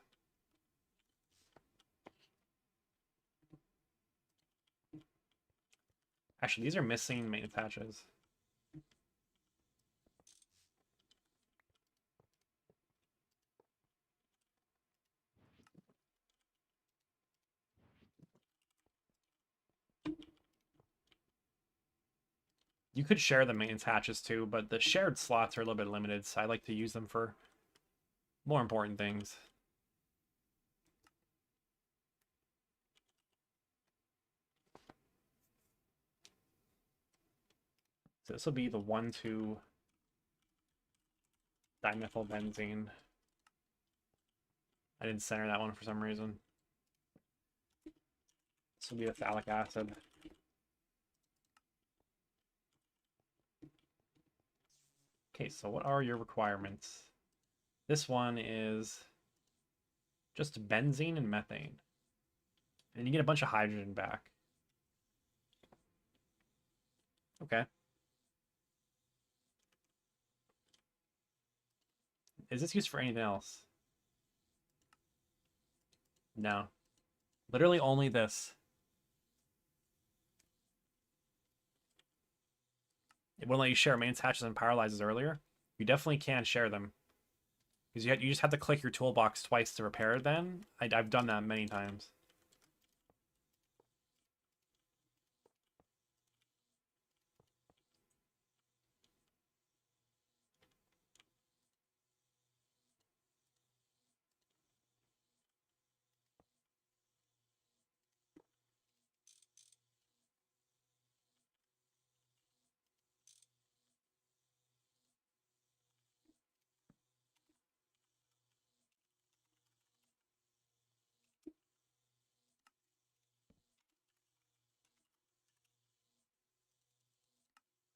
Actually, these are missing main attaches. You could share the main attaches too, but the shared slots are a little bit limited, so I like to use them for more important things. So this will be the 1,2 dimethylbenzene. I didn't center that one for some reason. This will be the phthalic acid. Okay, so what are your requirements? This one is just benzene and methane. And you get a bunch of hydrogen back. Okay. Is this used for anything else? No. Literally only this. It wouldn't let you share mains, hatches, and paralyzes earlier. You definitely can share them. Because you just have to click your toolbox twice to repair it then. I've done that many times.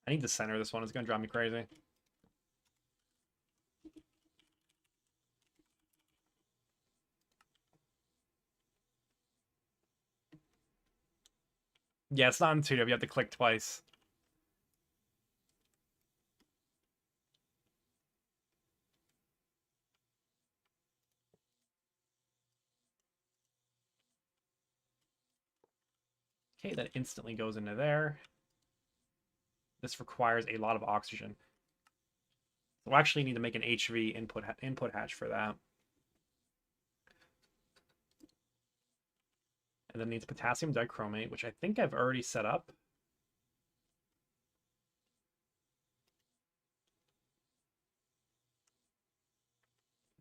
I need to center this one. It's going to drive me crazy. Yeah, it's not intuitive. You have to click twice. Okay, that instantly goes into there. This requires a lot of oxygen. We'll actually need to make an HV input hatch for that. And then needs potassium dichromate, which I think I've already set up.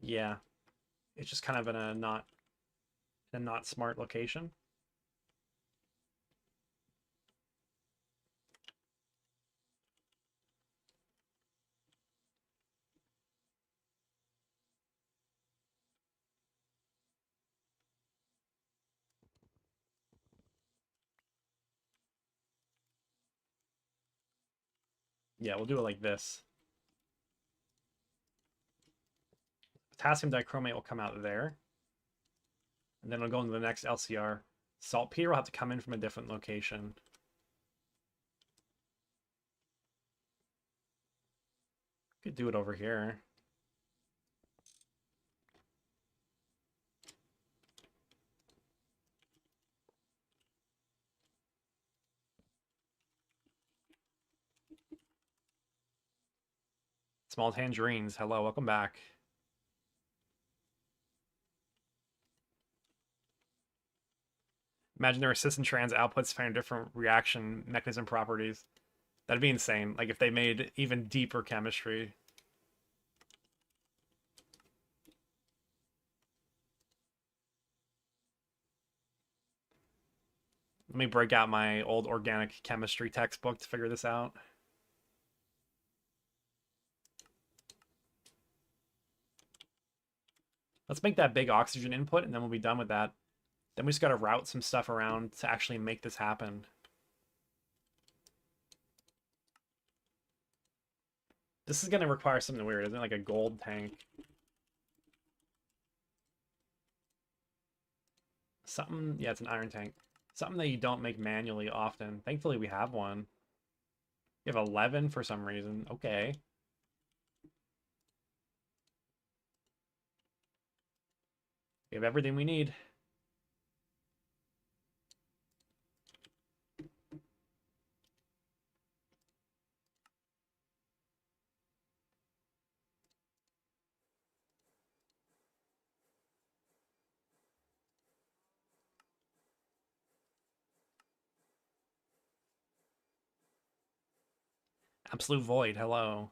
Yeah, it's just kind of in a not smart location. Yeah, we'll do it like this. Potassium dichromate will come out there. And then it'll go into the next LCR. Saltpeter will have to come in from a different location. Could do it over here. Small tangerines. Hello, welcome back. Imagine their assistant trans outputs find different reaction mechanism properties. That'd be insane. Like if they made even deeper chemistry. Let me break out my old organic chemistry textbook to figure this out. Let's make that big oxygen input, and then we'll be done with that. Then we just got to route some stuff around to actually make this happen. This is going to require something weird, isn't it? Like a gold tank. Something, yeah, it's an iron tank. Something that you don't make manually often. Thankfully, we have one. You have 11 for some reason. Okay. We have everything we need. Absolute void, hello.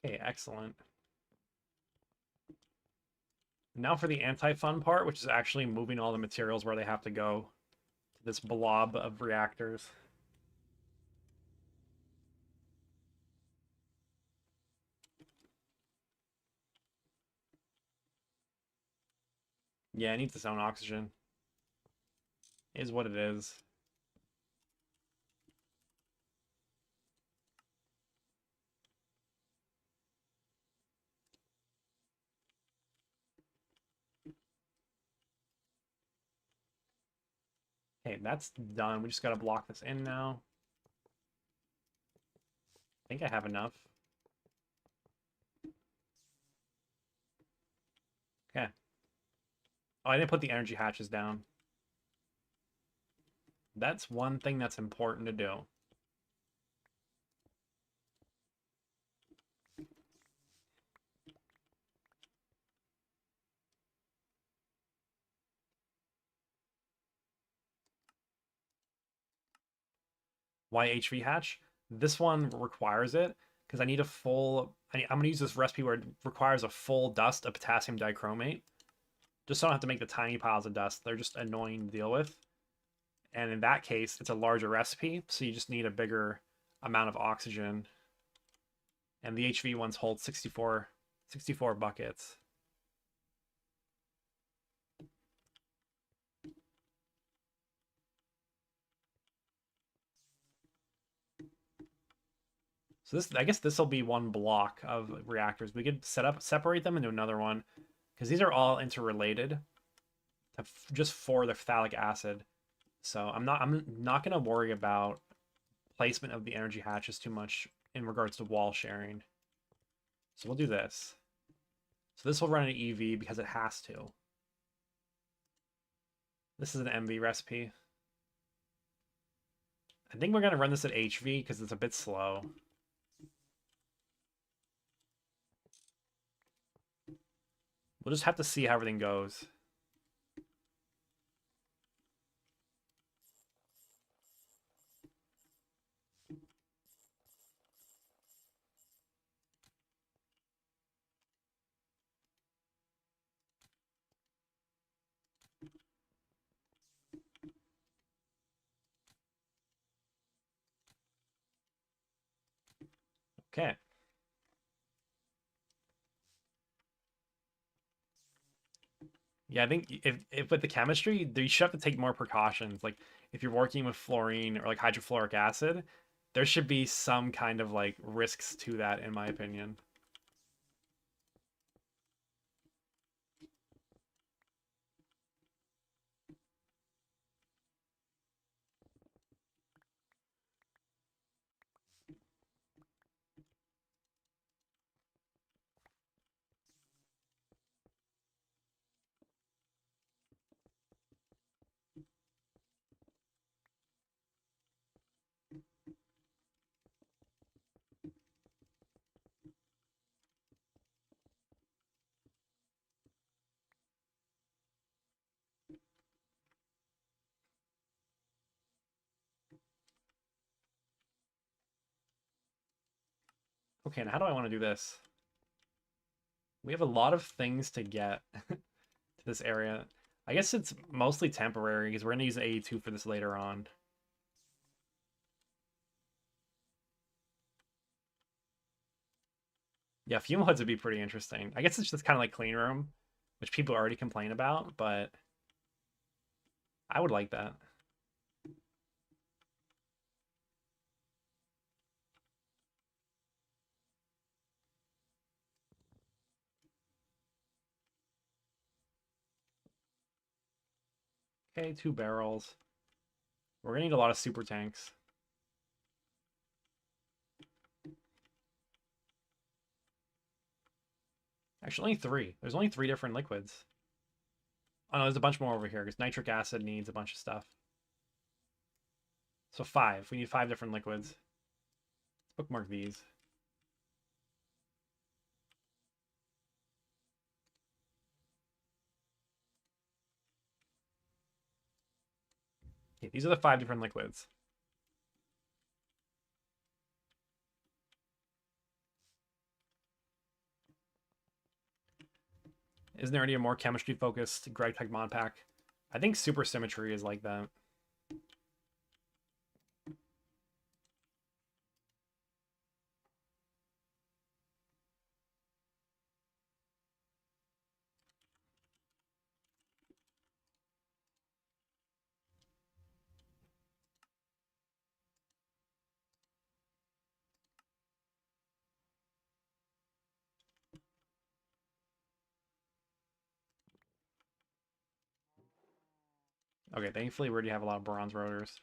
Okay, excellent. Now for the anti-fun part, which is actually moving all the materials where they have to go to this blob of reactors. Yeah, it needs its own oxygen. Is what it is. Okay, that's done. We just got to block this in now. I think I have enough. Okay. Oh, I didn't put the energy hatches down. That's one thing that's important to do. Why HV hatch? This one requires it because I need a full. I'm going to use this recipe where it requires a full dust of potassium dichromate. Just so I don't have to make the tiny piles of dust. They're just annoying to deal with. And in that case, it's a larger recipe, so you just need a bigger amount of oxygen. And the HV ones hold 64 buckets. So this, I guess this will be one block of reactors. We could separate them into another one, because these are all interrelated just for the phthalic acid. So I'm not gonna worry about placement of the energy hatches too much in regards to wall sharing. So we'll do this. So this will run an EV because it has to. This is an MV recipe. I think we're gonna run this at HV because it's a bit slow. We'll just have to see how everything goes. Okay. Yeah, I think if with the chemistry, you should have to take more precautions. Like if you're working with fluorine or like hydrofluoric acid, there should be some kind of like risks to that, in my opinion. Okay, now how do I want to do this? We have a lot of things to get to this area. I guess it's mostly temporary because we're going to use AE2 for this later on. Yeah, fume hoods would be pretty interesting. I guess it's just kind of like clean room, which people already complain about, but I would like that. Okay, 2 barrels. We're gonna need a lot of super tanks. Actually, only 3. There's only 3 different liquids. Oh no, there's a bunch more over here because nitric acid needs a bunch of stuff. So 5. We need 5 different liquids. Let's bookmark these. Okay, these are the 5 different liquids. Isn't there any more chemistry focused Greg Tech mod pack? I think supersymmetry is like that. Okay, thankfully we already have a lot of bronze rotors.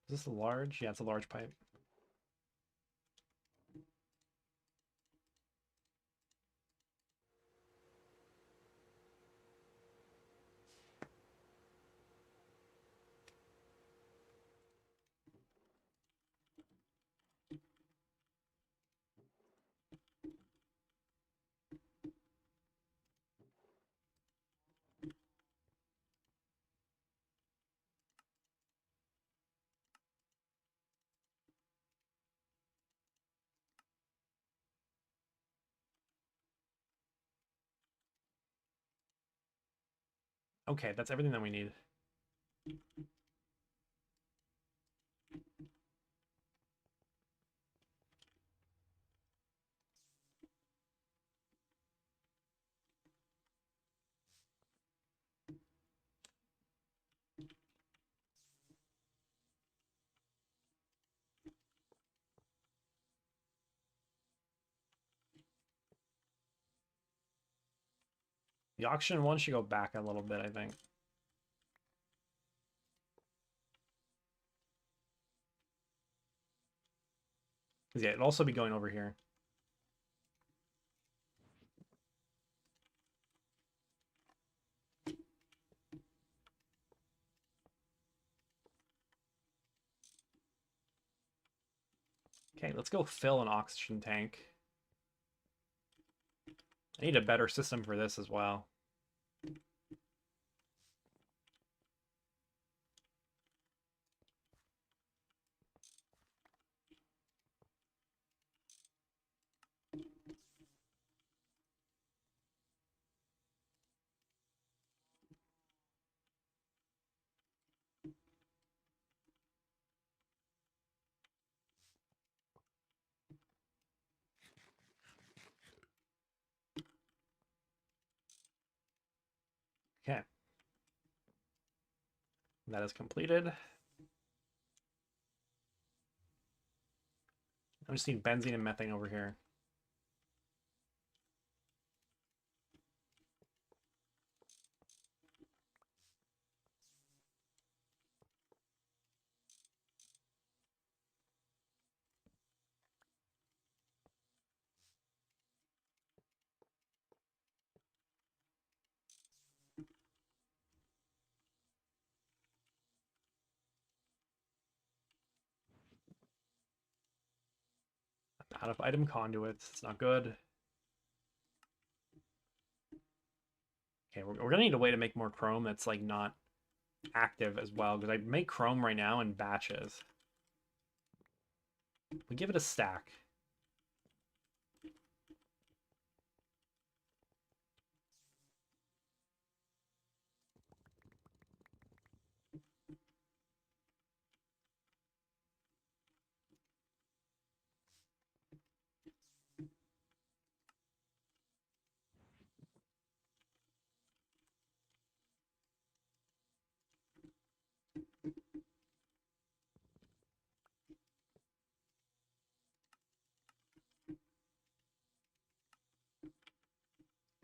Is this a large? Yeah, it's a large pipe. Okay, that's everything that we need. The auction one should go back a little bit, I think. Because yeah, it'll also be going over here. Okay, let's go fill an oxygen tank. I need a better system for this as well. Okay. That is completed. I just need benzene and methane over here. Out of item conduits. It's not good. Okay, we're gonna need a way to make more chrome that's like not active as well, because I make chrome right now in batches. We give it a stack.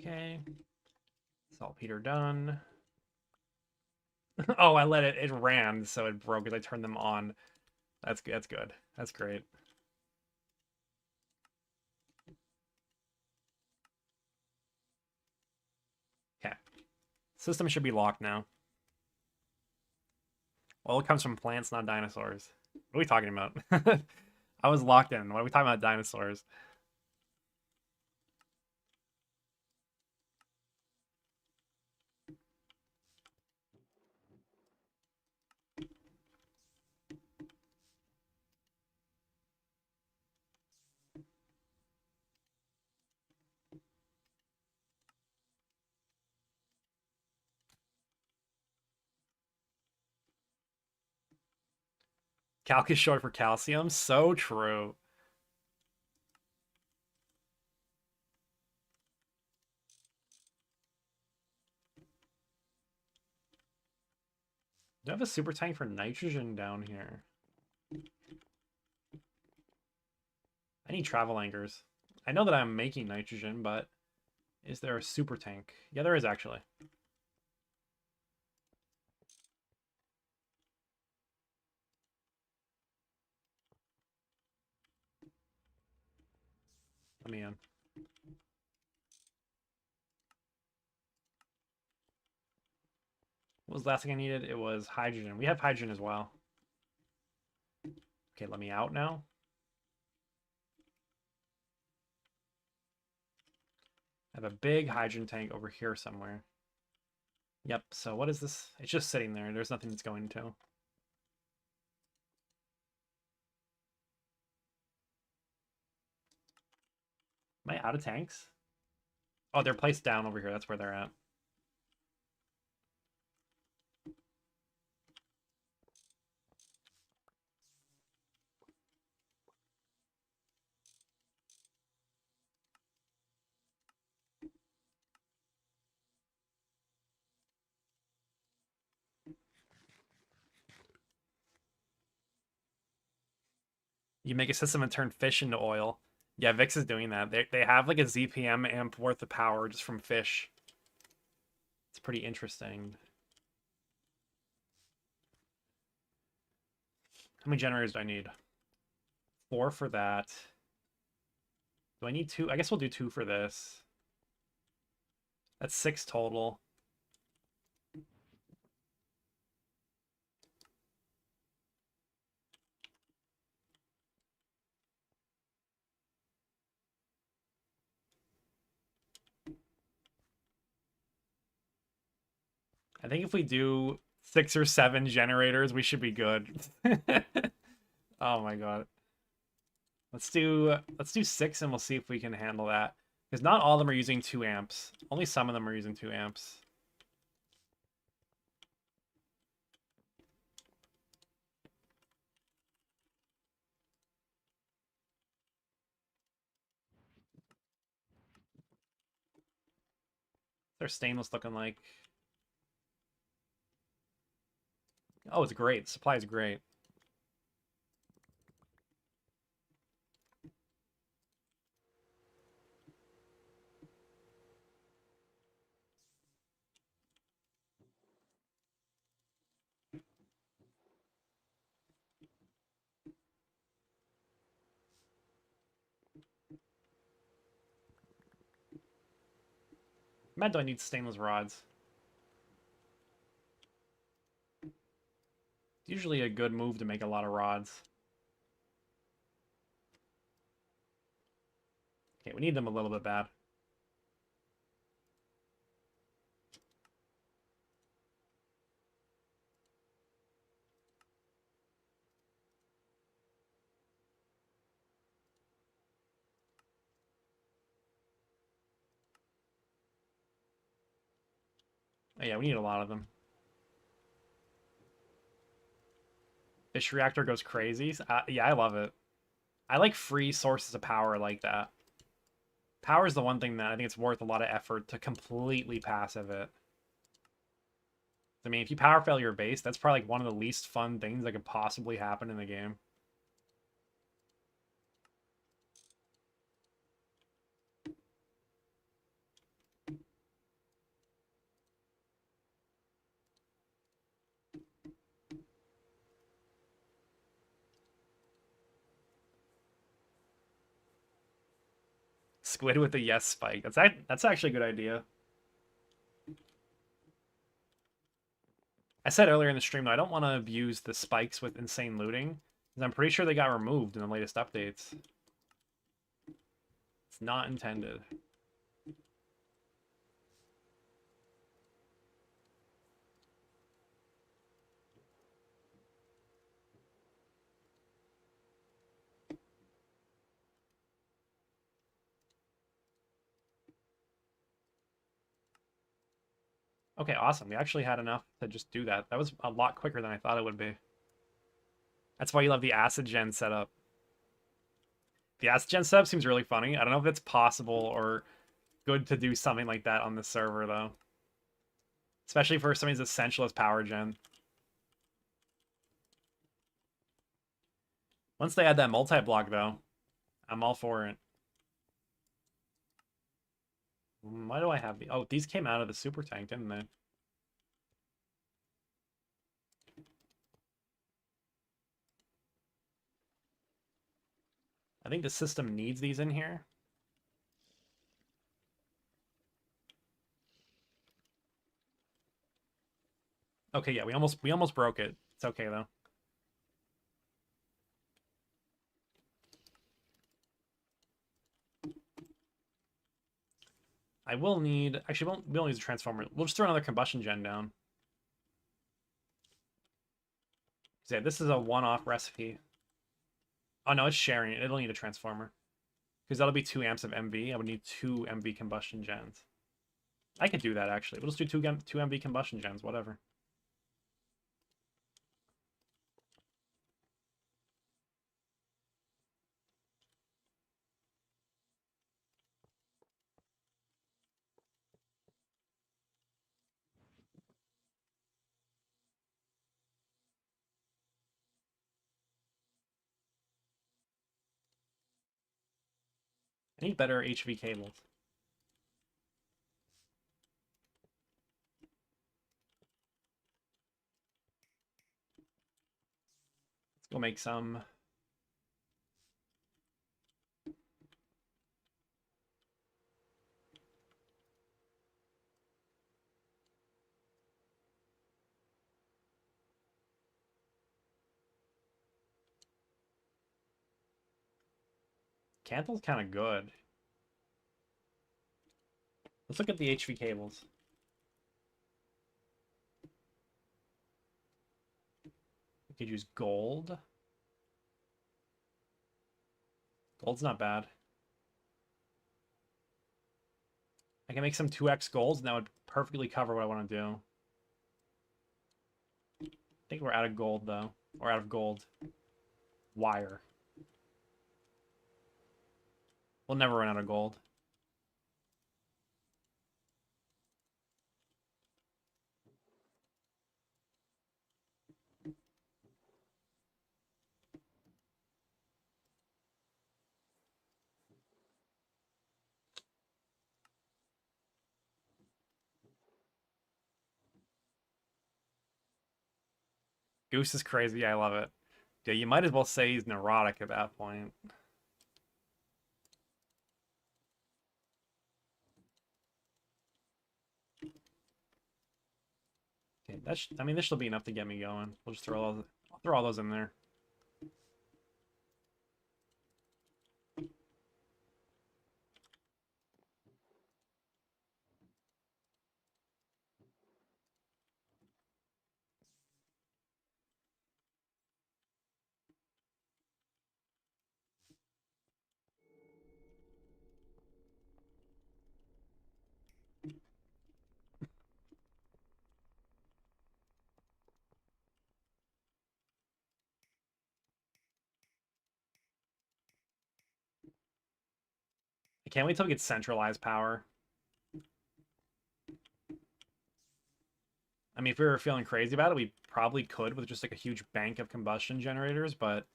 Okay. Saltpeter done. Oh, I let it ran, so it broke because I turned them on. That's good. That's good. That's great. Okay. System should be locked now. Well, it comes from plants, not dinosaurs. What are we talking about? I was locked in. What are we talking about dinosaurs? Calc is short for calcium. So true. Do I have a super tank for nitrogen down here? I need travel anchors. I know that I'm making nitrogen, but is there a super tank? Yeah, there is actually. Let me in. What was the last thing I needed? It was hydrogen. We have hydrogen as well. Okay, let me out now. I have a big hydrogen tank over here somewhere. Yep, so what is this? It's just sitting there. There's nothing that's going to. Am I out of tanks? Oh, they're placed down over here. That's where they're at. You make a system and turn fish into oil. Yeah, Vix is doing that. They have like a ZPM amp worth of power just from fish. It's pretty interesting. How many generators do I need? 4 for that. Do I need 2? I guess we'll do 2 for this. That's 6 total. I think if we do 6 or 7 generators, we should be good. Oh my god. Let's do 6 and we'll see if we can handle that. Because not all of them are using 2 amps. Only some of them are using 2 amps. Their stainless looking like. Oh, it's great. Supply is great. Mad do I need stainless rods? It's usually a good move to make a lot of rods. Okay, we need them a little bit bad. Oh, yeah, we need a lot of them. Fish reactor goes crazy. Yeah, I love it. I like free sources of power like that. Power is the one thing that I think it's worth a lot of effort to completely passive it. I mean, if you power fail your base, that's probably like one of the least fun things that could possibly happen in the game. Squid with the yes spike. That's actually a good idea. I said earlier in the stream, though, I don't want to abuse the spikes with insane looting. I'm pretty sure they got removed in the latest updates. It's not intended. Okay, awesome. We actually had enough to just do that. That was a lot quicker than I thought it would be. That's why you love the acid gen setup. The acid gen setup seems really funny. I don't know if it's possible or good to do something like that on the server, though. Especially for something as essential as power gen. Once they add that multi-block, though, I'm all for it. Why do I have the... Oh, these came out of the super tank, didn't they? I think the system needs these in here. Okay, yeah, we almost broke it. It's okay though. I will need actually we won't use a transformer. We'll just throw another combustion gen down. Yeah, this is a one-off recipe. Oh no, it's sharing it. It'll need a transformer. Because that'll be 2 amps of MV. I would need 2 MV combustion gens. I could do that actually. We'll just do 2 MV combustion gens, whatever. I need better HV cables. Let's go make some. Cantle's kind of good. Let's look at the HV cables. We could use gold. Gold's not bad. I can make some 2x golds, and that would perfectly cover what I want to do. I think we're out of gold, though. Or out of gold. Wire. We'll never run out of gold. Goose is crazy. I love it. Yeah, you might as well say he's neurotic at that point. Okay, I mean, this should be enough to get me going. We'll just I'll throw all those in there. I can't wait till we get centralized power. I mean, if we were feeling crazy about it, we probably could with just like a huge bank of combustion generators, but it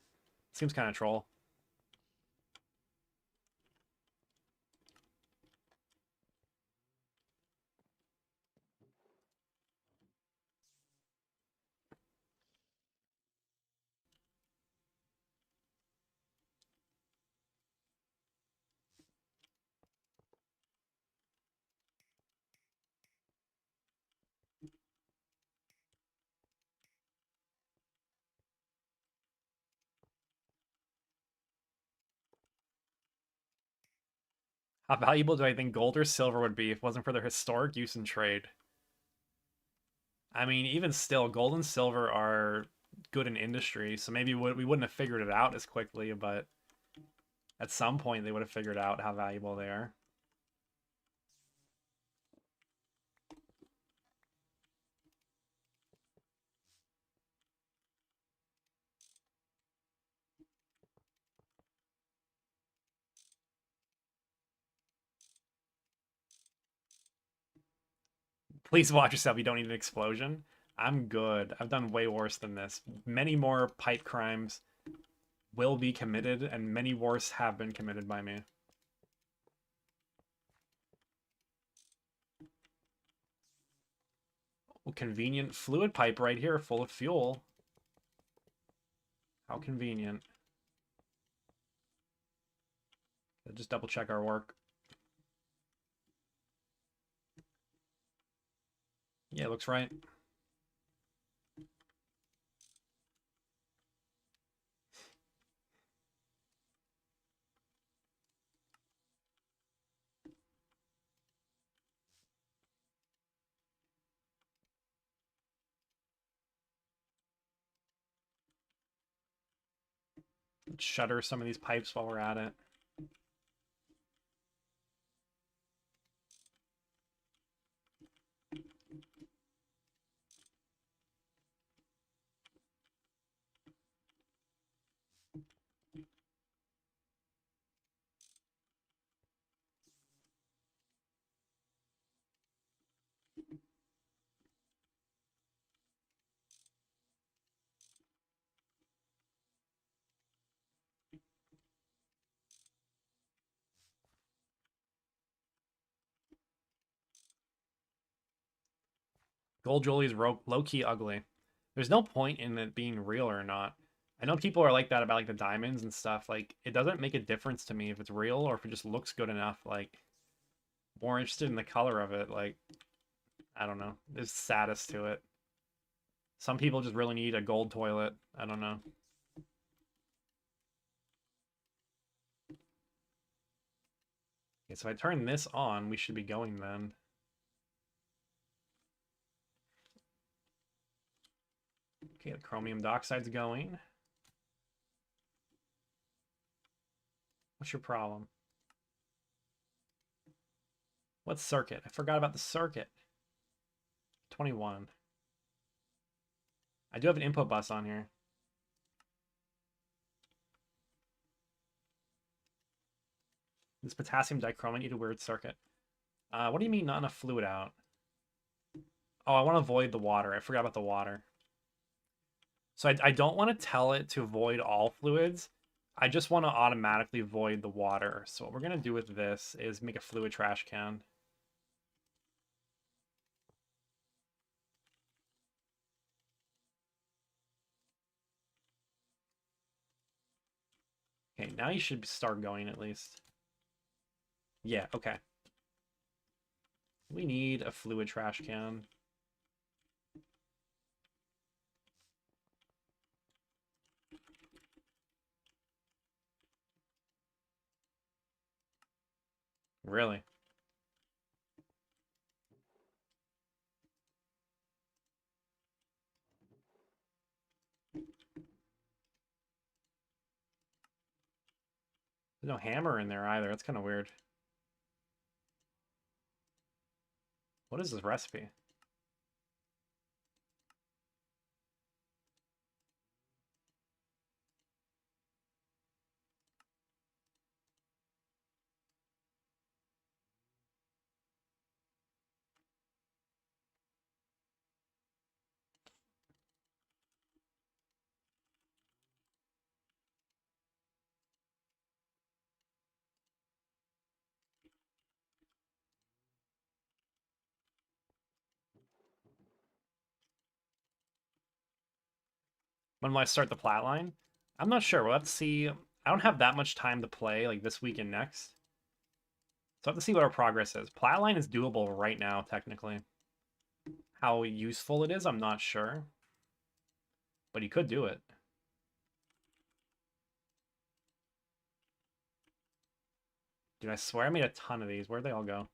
seems kind of troll. How valuable do I think gold or silver would be if it wasn't for their historic use in trade? I mean, even still, gold and silver are good in industry, so maybe we wouldn't have figured it out as quickly, but at some point they would have figured out how valuable they are. Please watch yourself. You don't need an explosion. I'm good. I've done way worse than this. Many more pipe crimes will be committed, and many worse have been committed by me. Well, convenient fluid pipe right here, full of fuel. How convenient. Just double check our work. Yeah, looks right. Let's shutter some of these pipes while we're at it. Gold jewelry is low-key ugly. There's no point in it being real or not. I know people are like that about like the diamonds and stuff. Like, it doesn't make a difference to me if it's real or if it just looks good enough. Like, more interested in the color of it. Like, I don't know. There's saddest to it. Some people just really need a gold toilet. I don't know. Okay, so if I turn this on, we should be going then. Okay, the chromium dioxide's going. What's your problem? What circuit? I forgot about the circuit. 21. I do have an input bus on here. This potassium dichromate need a weird circuit. What do you mean not enough fluid out? Oh, I want to avoid the water. I forgot about the water. So I don't want to tell it to avoid all fluids. I just want to automatically void the water. So what we're going to do with this is make a fluid trash can. Okay, now you should start going at least. Yeah, okay. We need a fluid trash can. Really? There's no hammer in there either. That's kind of weird. What is this recipe? When will I start the plat line? I'm not sure. We'll have to see. I don't have that much time to play, like this week and next. So I have to see what our progress is. Plat line is doable right now, technically. How useful it is, I'm not sure. But he could do it. Dude, I swear I made a ton of these. Where'd they all go?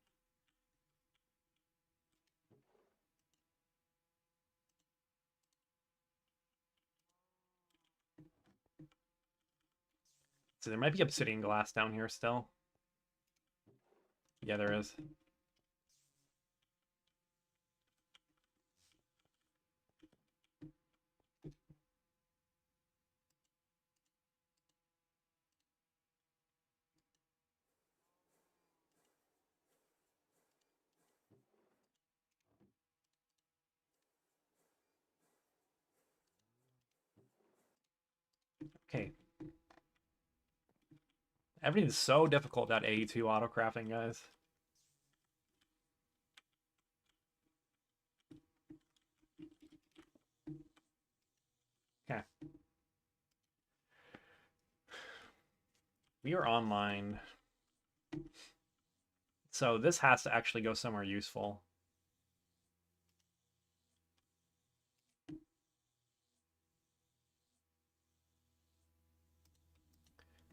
So there might be obsidian glass down here still. Yeah, there is. Okay. Everything's so difficult that AE2 auto crafting, guys. Okay. We are online. So this has to actually go somewhere useful.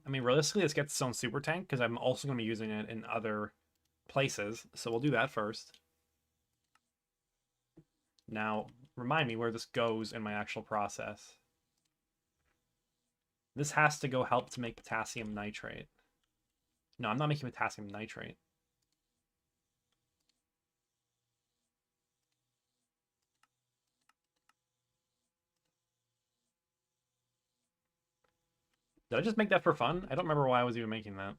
I mean, realistically, this gets its own super tank because I'm also going to be using it in other places. So we'll do that first. Now, remind me where this goes in my actual process. This has to go help to make potassium nitrate. No, I'm not making potassium nitrate. Did I just make that for fun? I don't remember why I was even making that.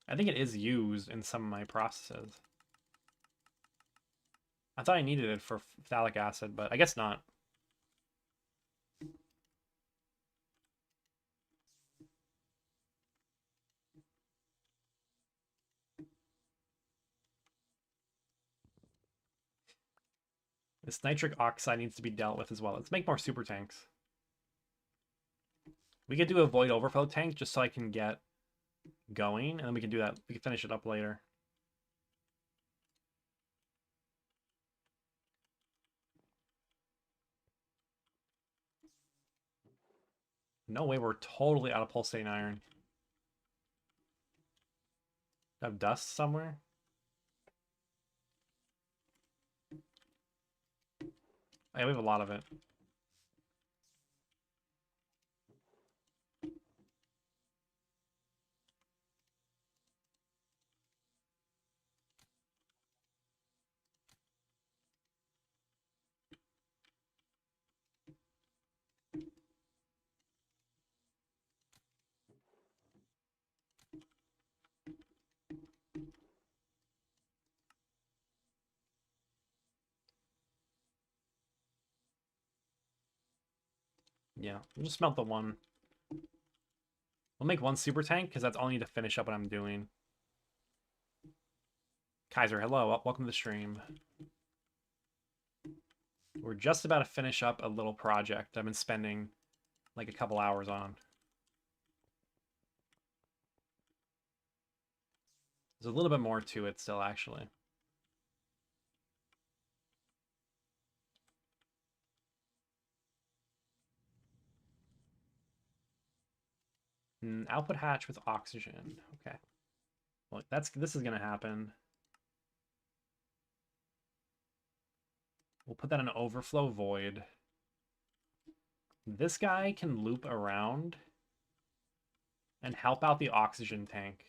I think it is used in some of my processes. I thought I needed it for phthalic acid, but I guess not. This nitric oxide needs to be dealt with as well. Let's make more super tanks. We could do a void overflow tank just so I can get going, and then we can do that. We can finish it up later. No way, we're totally out of pulsating iron. Have dust somewhere? Oh, yeah, we have a lot of it. Yeah, we'll just smelt the one. We'll make one super tank because that's all I need to finish up what I'm doing. Kaiser, hello. Welcome to the stream. We're just about to finish up a little project I've been spending like a couple hours on. There's a little bit more to it still, actually. Output hatch with oxygen. Okay. Well, this is gonna happen. We'll put that in overflow void. This guy can loop around and help out the oxygen tank.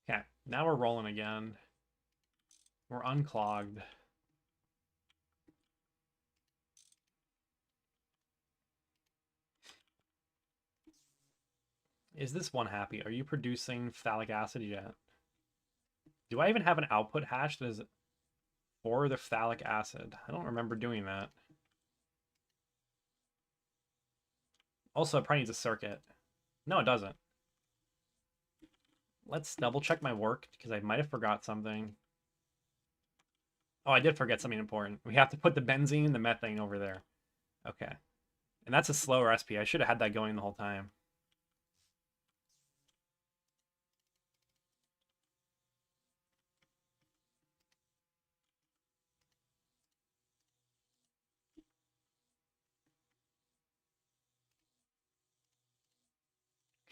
Okay, now we're rolling again. We're unclogged. Is this one happy? Are you producing phthalic acid yet? Do I even have an output hash that is for the phthalic acid? I don't remember doing that. Also, it probably needs a circuit. No, it doesn't. Let's double check my work because I might have forgot something. Oh, I did forget something important. We have to put the benzene and the methane over there. Okay. And that's a slow recipe. I should have had that going the whole time.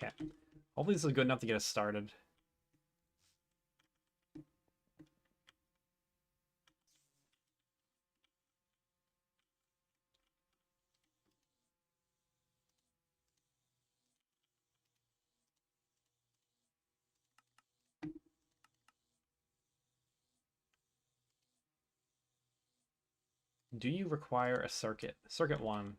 Okay. Hopefully this is good enough to get us started. Do you require a circuit? Circuit 1.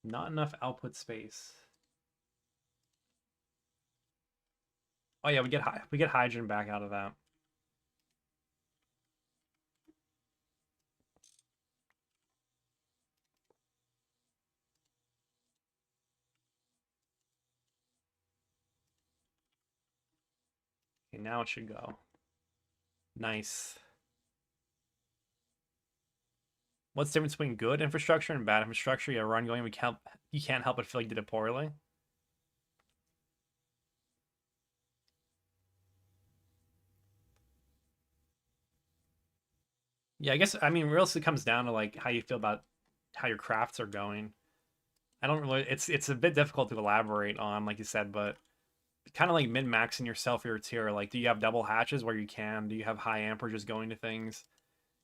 Not enough output space. Oh yeah, we get hydrogen back out of that. Okay, now it should go. Nice. What's the difference between good infrastructure and bad infrastructure? Yeah, run going. You can't help but feel like you did it poorly. Yeah, I guess I mean realistically it comes down to like how you feel about how your crafts are going. I don't really it's a bit difficult to elaborate on, like you said, but kind of like min-maxing yourself for your tier. Like, do you have double hatches where you can? Do you have high amperages going to things?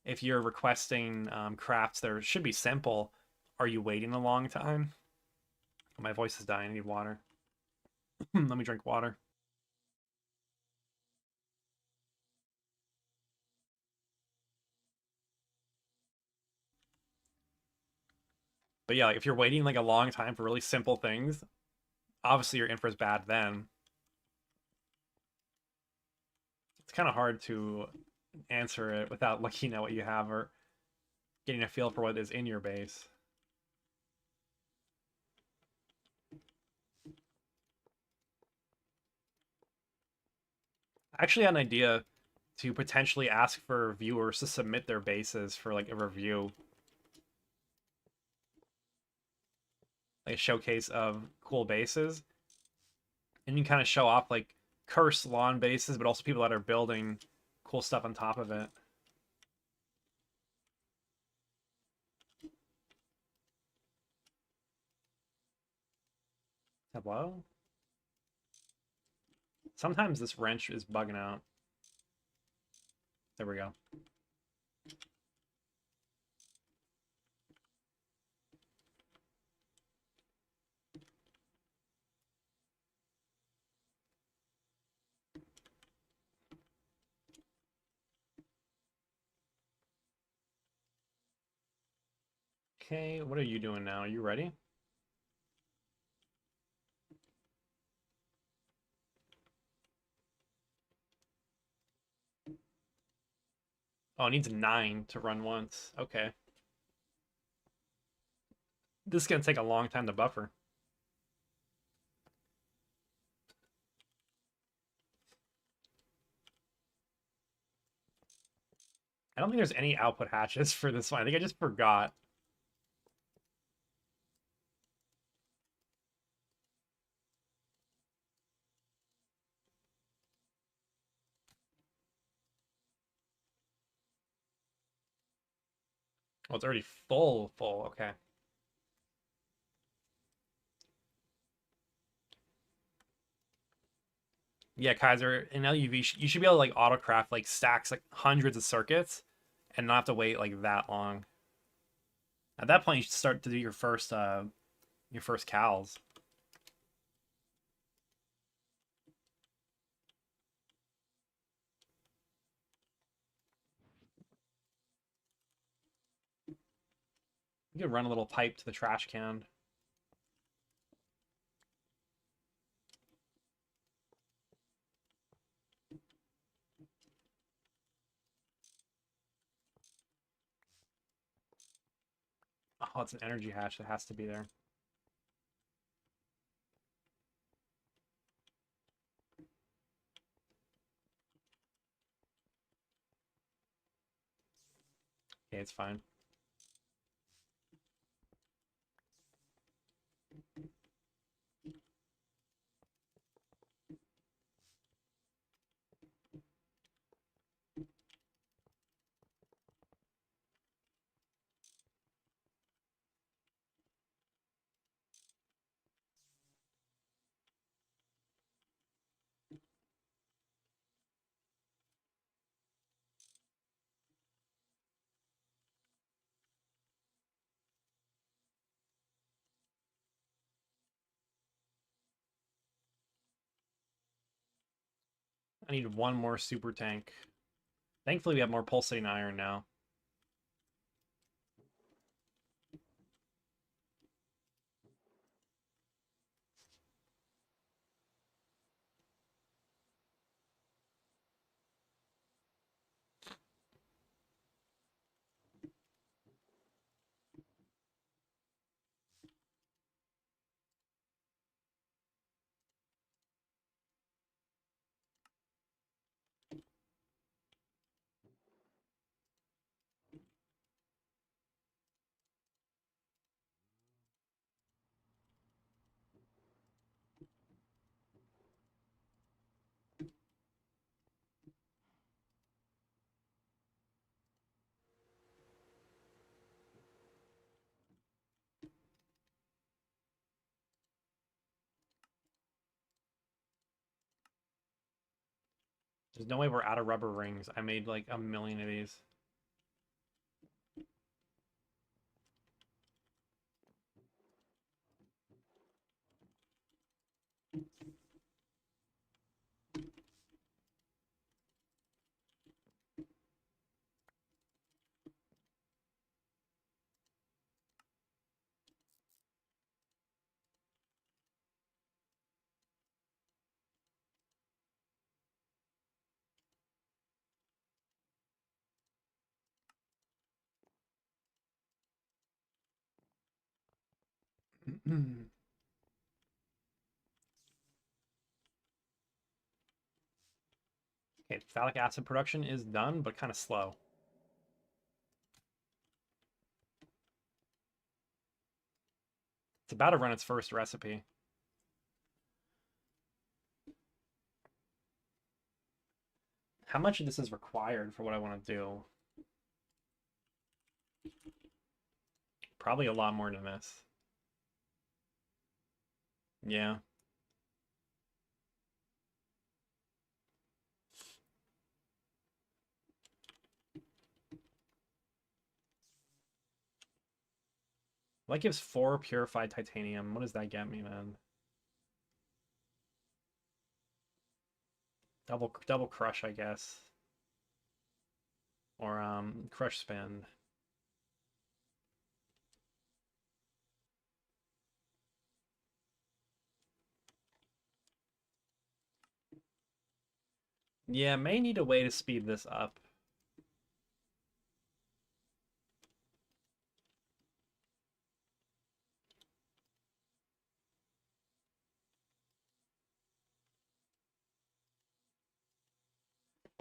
If you're requesting crafts that should be simple, are you waiting a long time? My voice is dying. I need water. Let me drink water. But yeah, like, if you're waiting like a long time for really simple things, obviously your infra is bad then. It's kind of hard to answer it without looking at what you have or getting a feel for what is in your base. I actually had an idea to potentially ask for viewers to submit their bases for like a review, like a showcase of cool bases, and you kind of show off like cursed lawn bases, but also people that are building cool stuff on top of it. Hello? Sometimes this wrench is bugging out. There we go. Okay, what are you doing now? Are you ready? Oh, it needs 9 to run once. Okay. This is going to take a long time to buffer. I don't think there's any output hatches for this one. I think I just forgot. Oh, it's already full. Okay. Yeah, Kaiser, in LUV, you should be able to like autocraft like stacks, like hundreds of circuits, and not have to wait like that long. At that point, you should start to do your first cows. You can run a little pipe to the trash can. Oh, it's an energy hatch that has to be there. Okay, it's fine. I need one more super tank. Thankfully, we have more pulsating iron now. There's no way we're out of rubber rings. I made like a million of these. Okay, phthalic acid production is done, but kind of slow. It's about to run its first recipe. How much of this is required for what I want to do? Probably a lot more than this. Yeah. That gives 4 purified titanium. What does that get me, man? Double crush, I guess. Or crush spin. Yeah, may need a way to speed this up.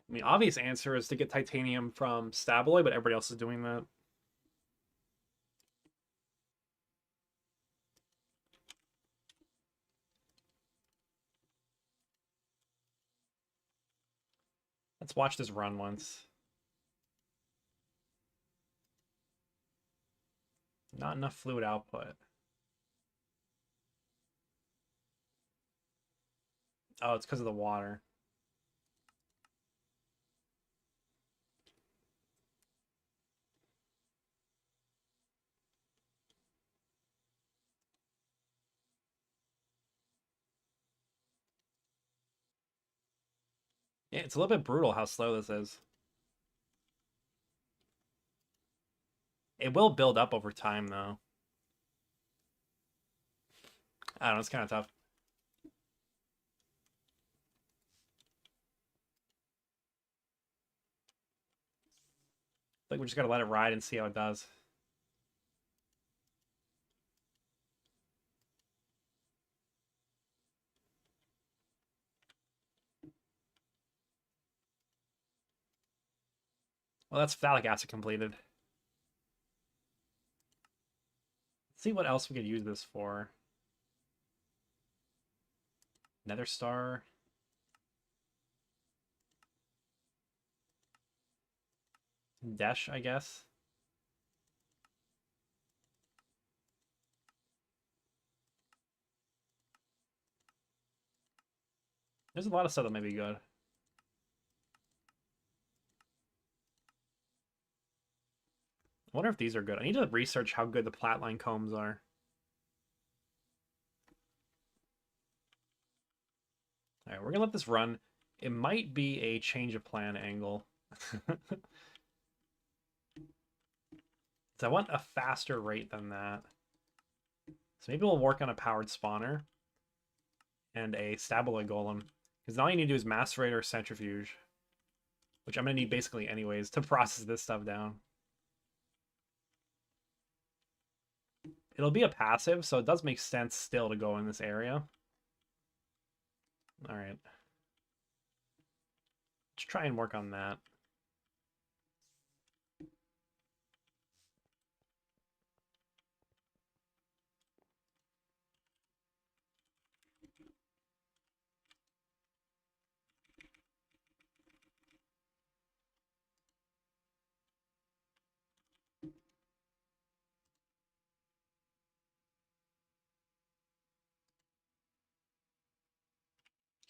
I mean, obvious answer is to get titanium from Stabloy, but everybody else is doing that. Let's watch this run once. Not enough fluid output. Oh, it's because of the water. Yeah, it's a little bit brutal how slow this is. It will build up over time, though. I don't know, it's kind of tough. Like, we just gotta let it ride and see how it does. Well, that's phthalic acid completed. Let's see what else we could use this for. Nether star. Desh, I guess. There's a lot of stuff that may be good. I wonder if these are good. I need to research how good the platline combs are. All right, we're gonna let this run. It might be a change of plan angle. So I want a faster rate than that. So maybe we'll work on a powered spawner and a stabile golem. Because all you need to do is macerate or centrifuge. Which I'm going to need basically anyways to process this stuff down. It'll be a passive, so it does make sense still to go in this area. Alright. Let's try and work on that.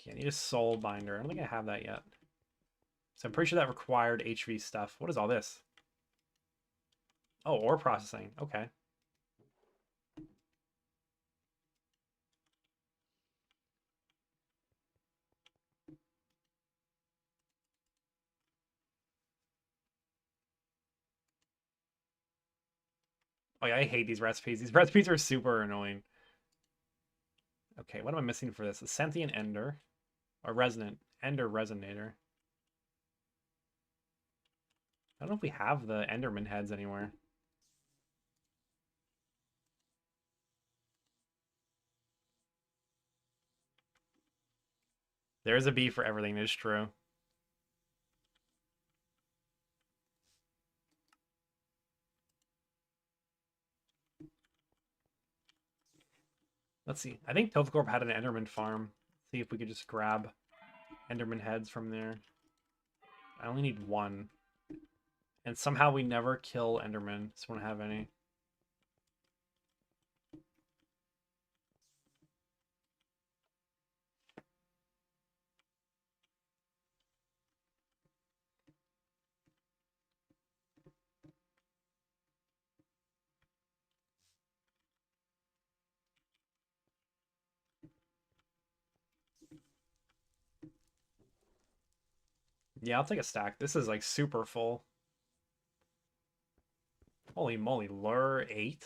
Okay, I need a soul binder. I don't think I have that yet. So I'm pretty sure that required HV stuff. What is all this? Oh, ore processing. Okay. Oh yeah, I hate these recipes. These recipes are super annoying. Okay, what am I missing for this? A sentient ender. Or resonant. Ender resonator. I don't know if we have the Enderman heads anywhere. There is a B for everything, that is true. Let's see. I think Tofacorp had an Enderman farm. Let's see if we could just grab Enderman heads from there. I only need one. And somehow we never kill Enderman, so we don't have any. Yeah, I'll take a stack. This is like super full. Holy moly, lure 8?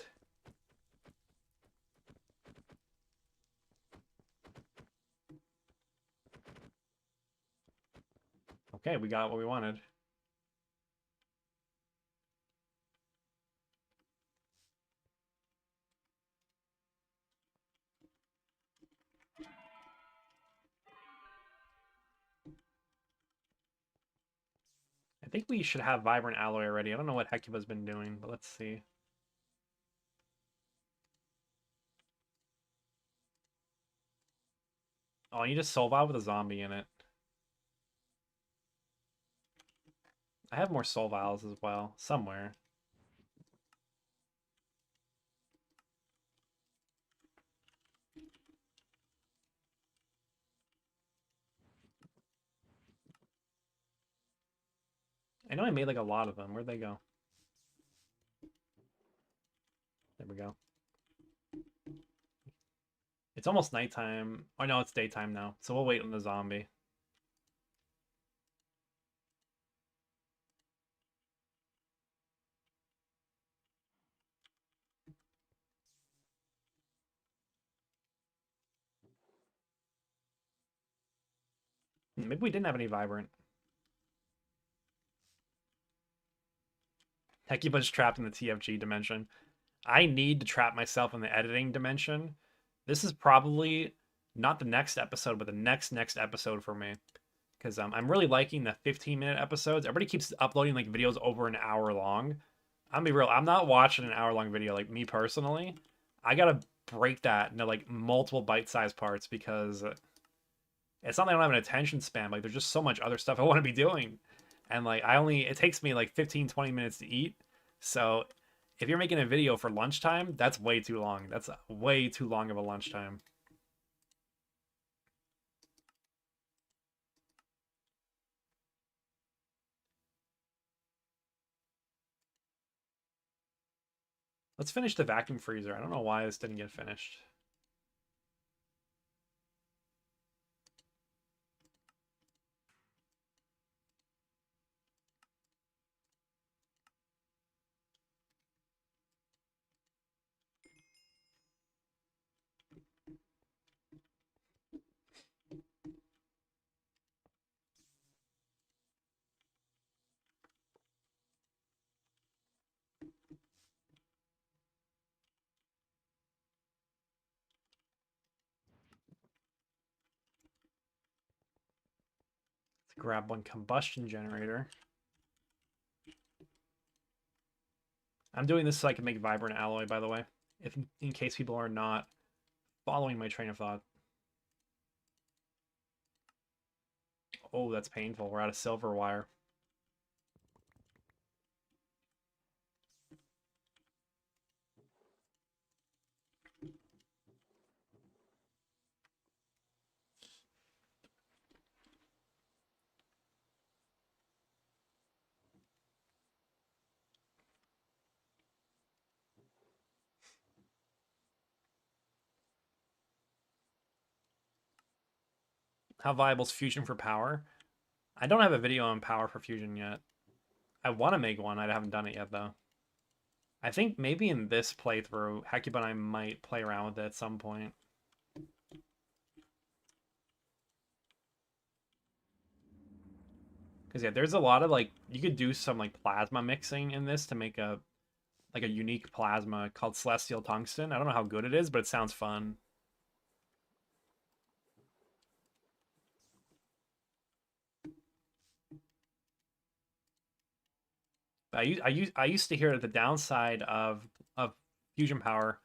Okay, we got what we wanted. I think we should have Vibrant Alloy already. I don't know what Hecuba's been doing, but let's see. Oh, I need a Soul Vial with a zombie in it. I have more Soul Vials as well, somewhere. I know I made like a lot of them. Where'd they go? There we go. It's almost nighttime. Oh no, it's daytime now. So we'll wait on the zombie. Maybe we didn't have any Vibrant. Hecuba's trapped in the TFG dimension. I need to trap myself in the editing dimension. This is probably not the next episode, but the next episode for me. because I'm really liking the 15-minute episodes. Everybody keeps uploading like videos over an hour long. I'm gonna be real. I'm not watching an hour-long video, like me personally. I gotta break that into like multiple bite-sized parts because it's not like I don't have an attention span. Like there's just so much other stuff I want to be doing, and like it takes me like 15, 20 minutes to eat. So if you're making a video for lunchtime, that's way too long. That's way too long of a lunchtime. Let's finish the vacuum freezer. I don't know why this didn't get finished. Let's grab one combustion generator. I'm doing this so I can make vibrant alloy, by the way, if in case people are not following my train of thought. Oh, that's painful. We're out of silver wire. How viable is fusion for power? I don't have a video on power for fusion yet. I want to make one. I haven't done it yet, though. I think maybe in this playthrough, Hakuba and I might play around with it at some point. Because yeah, there's a lot of like you could do some like plasma mixing in this to make a like a unique plasma called celestial tungsten. I don't know how good it is, but it sounds fun. I used to hear that the downside of fusion power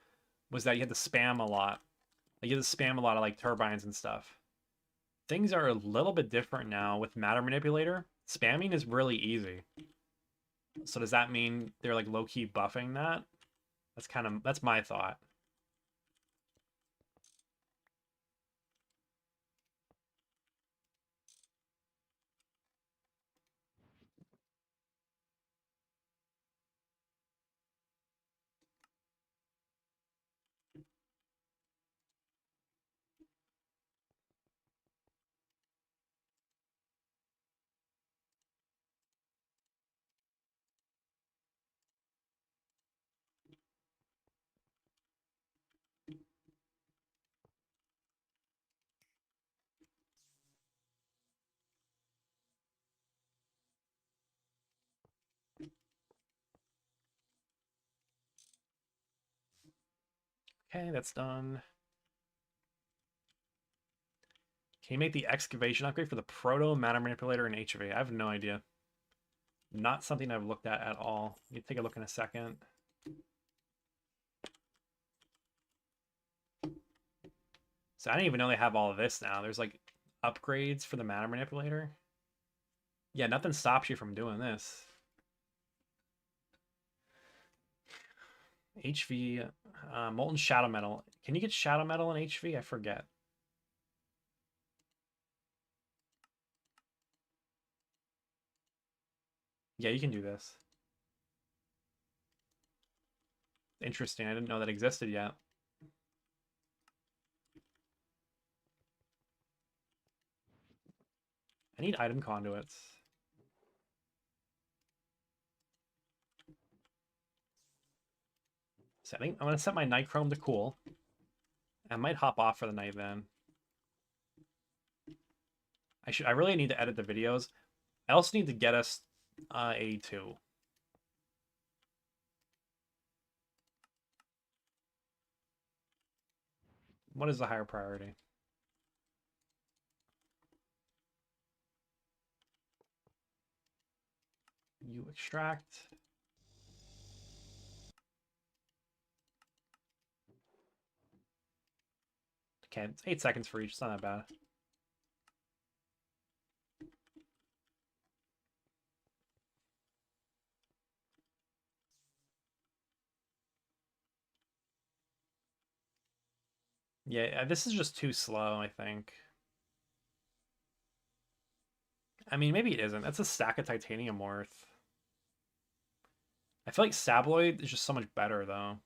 was that you had to spam a lot. Like you had to spam a lot of like turbines and stuff. Things are a little bit different now with matter manipulator. Spamming is really easy. So does that mean they're like low key buffing that? That's my thought. Okay, that's done. Can you make the excavation upgrade for the proto matter manipulator in HV? I have no idea. Not something I've looked at all. Let me take a look in a second. So I didn't even know they have all of this now. There's like upgrades for the matter manipulator. Yeah, nothing stops you from doing this. HV, molten shadow metal. Can you get shadow metal in HV? I forget. Yeah, you can do this. Interesting. I didn't know that existed yet. I need item conduits. Setting. I'm gonna set my night chrome to cool. I might hop off for the night then. I really need to edit the videos. I also need to get us A2. What is the higher priority? you extract. Okay, it's 8 seconds for each. It's not that bad. Yeah, this is just too slow, I think. I mean, maybe it isn't. That's a stack of titanium worth. I feel like Sabloid is just so much better, though.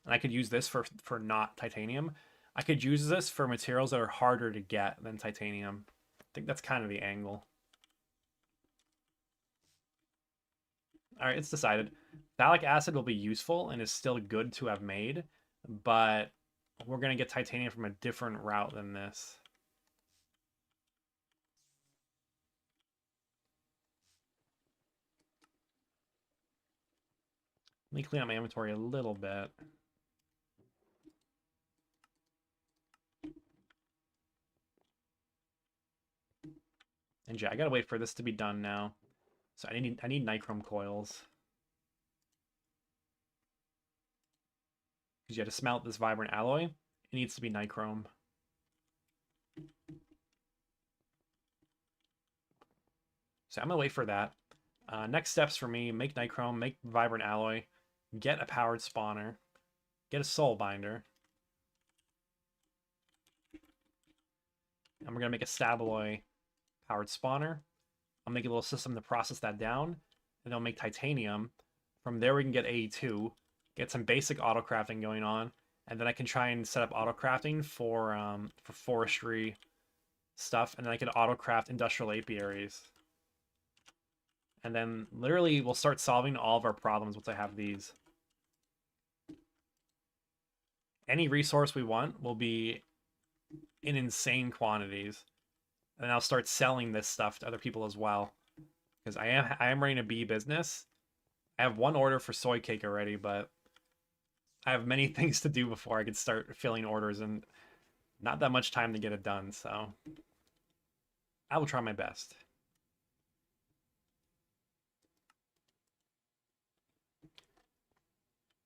And I could use this for not titanium. I could use this for materials that are harder to get than titanium. I think that's kind of the angle. All right, it's decided. Phthalic acid will be useful and is still good to have made, but we're going to get titanium from a different route than this. Let me clean up my inventory a little bit. And yeah, I gotta wait for this to be done now. So I need nichrome coils. Because you have to smelt this vibrant alloy. It needs to be nichrome. So I'm gonna wait for that. Next steps for me, make nichrome, make vibrant alloy, get a powered spawner, get a soul binder. And we're gonna make a stabaloy powered spawner. I'll make a little system to process that down, and I'll make titanium. From there we can get AE2, get some basic auto crafting going on, and then I can try and set up auto crafting for forestry stuff, and then I can auto craft industrial apiaries. And then literally we'll start solving all of our problems once I have these. Any resource we want will be in insane quantities. And I'll start selling this stuff to other people as well. Because I am running a bee business. I have one order for soy cake already, but I have many things to do before I can start filling orders, and not that much time to get it done, so I will try my best.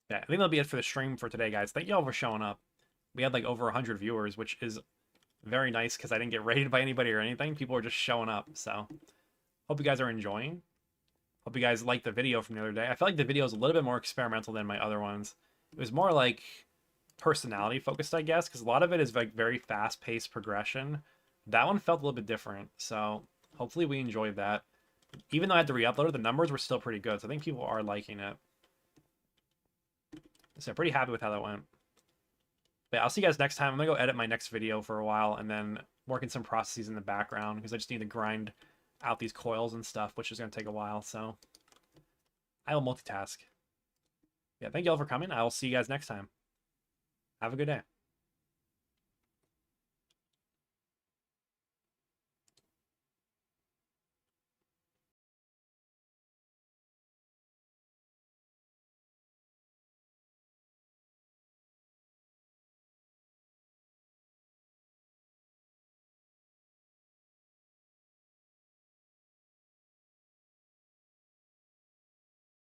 Yeah, I think that'll be it for the stream for today, guys. Thank you all for showing up. We had like over 100 viewers, which is very nice because I didn't get raided by anybody or anything. People are just showing up, so hope you guys are enjoying. Hope you guys liked the video from the other day. I feel like the video is a little bit more experimental than my other ones. It was more like personality focused, I guess, because a lot of it is like very fast-paced progression. That one felt a little bit different, so hopefully we enjoyed that. Even though I had to re-upload it, the numbers were still pretty good, so I think people are liking it. So I'm pretty happy with how that went. But yeah, I'll see you guys next time. I'm gonna go edit my next video for a while and then work in some processes in the background because I just need to grind out these coils and stuff, which is gonna take a while, so I will multitask. Yeah, thank you all for coming. I will see you guys next time. Have a good day.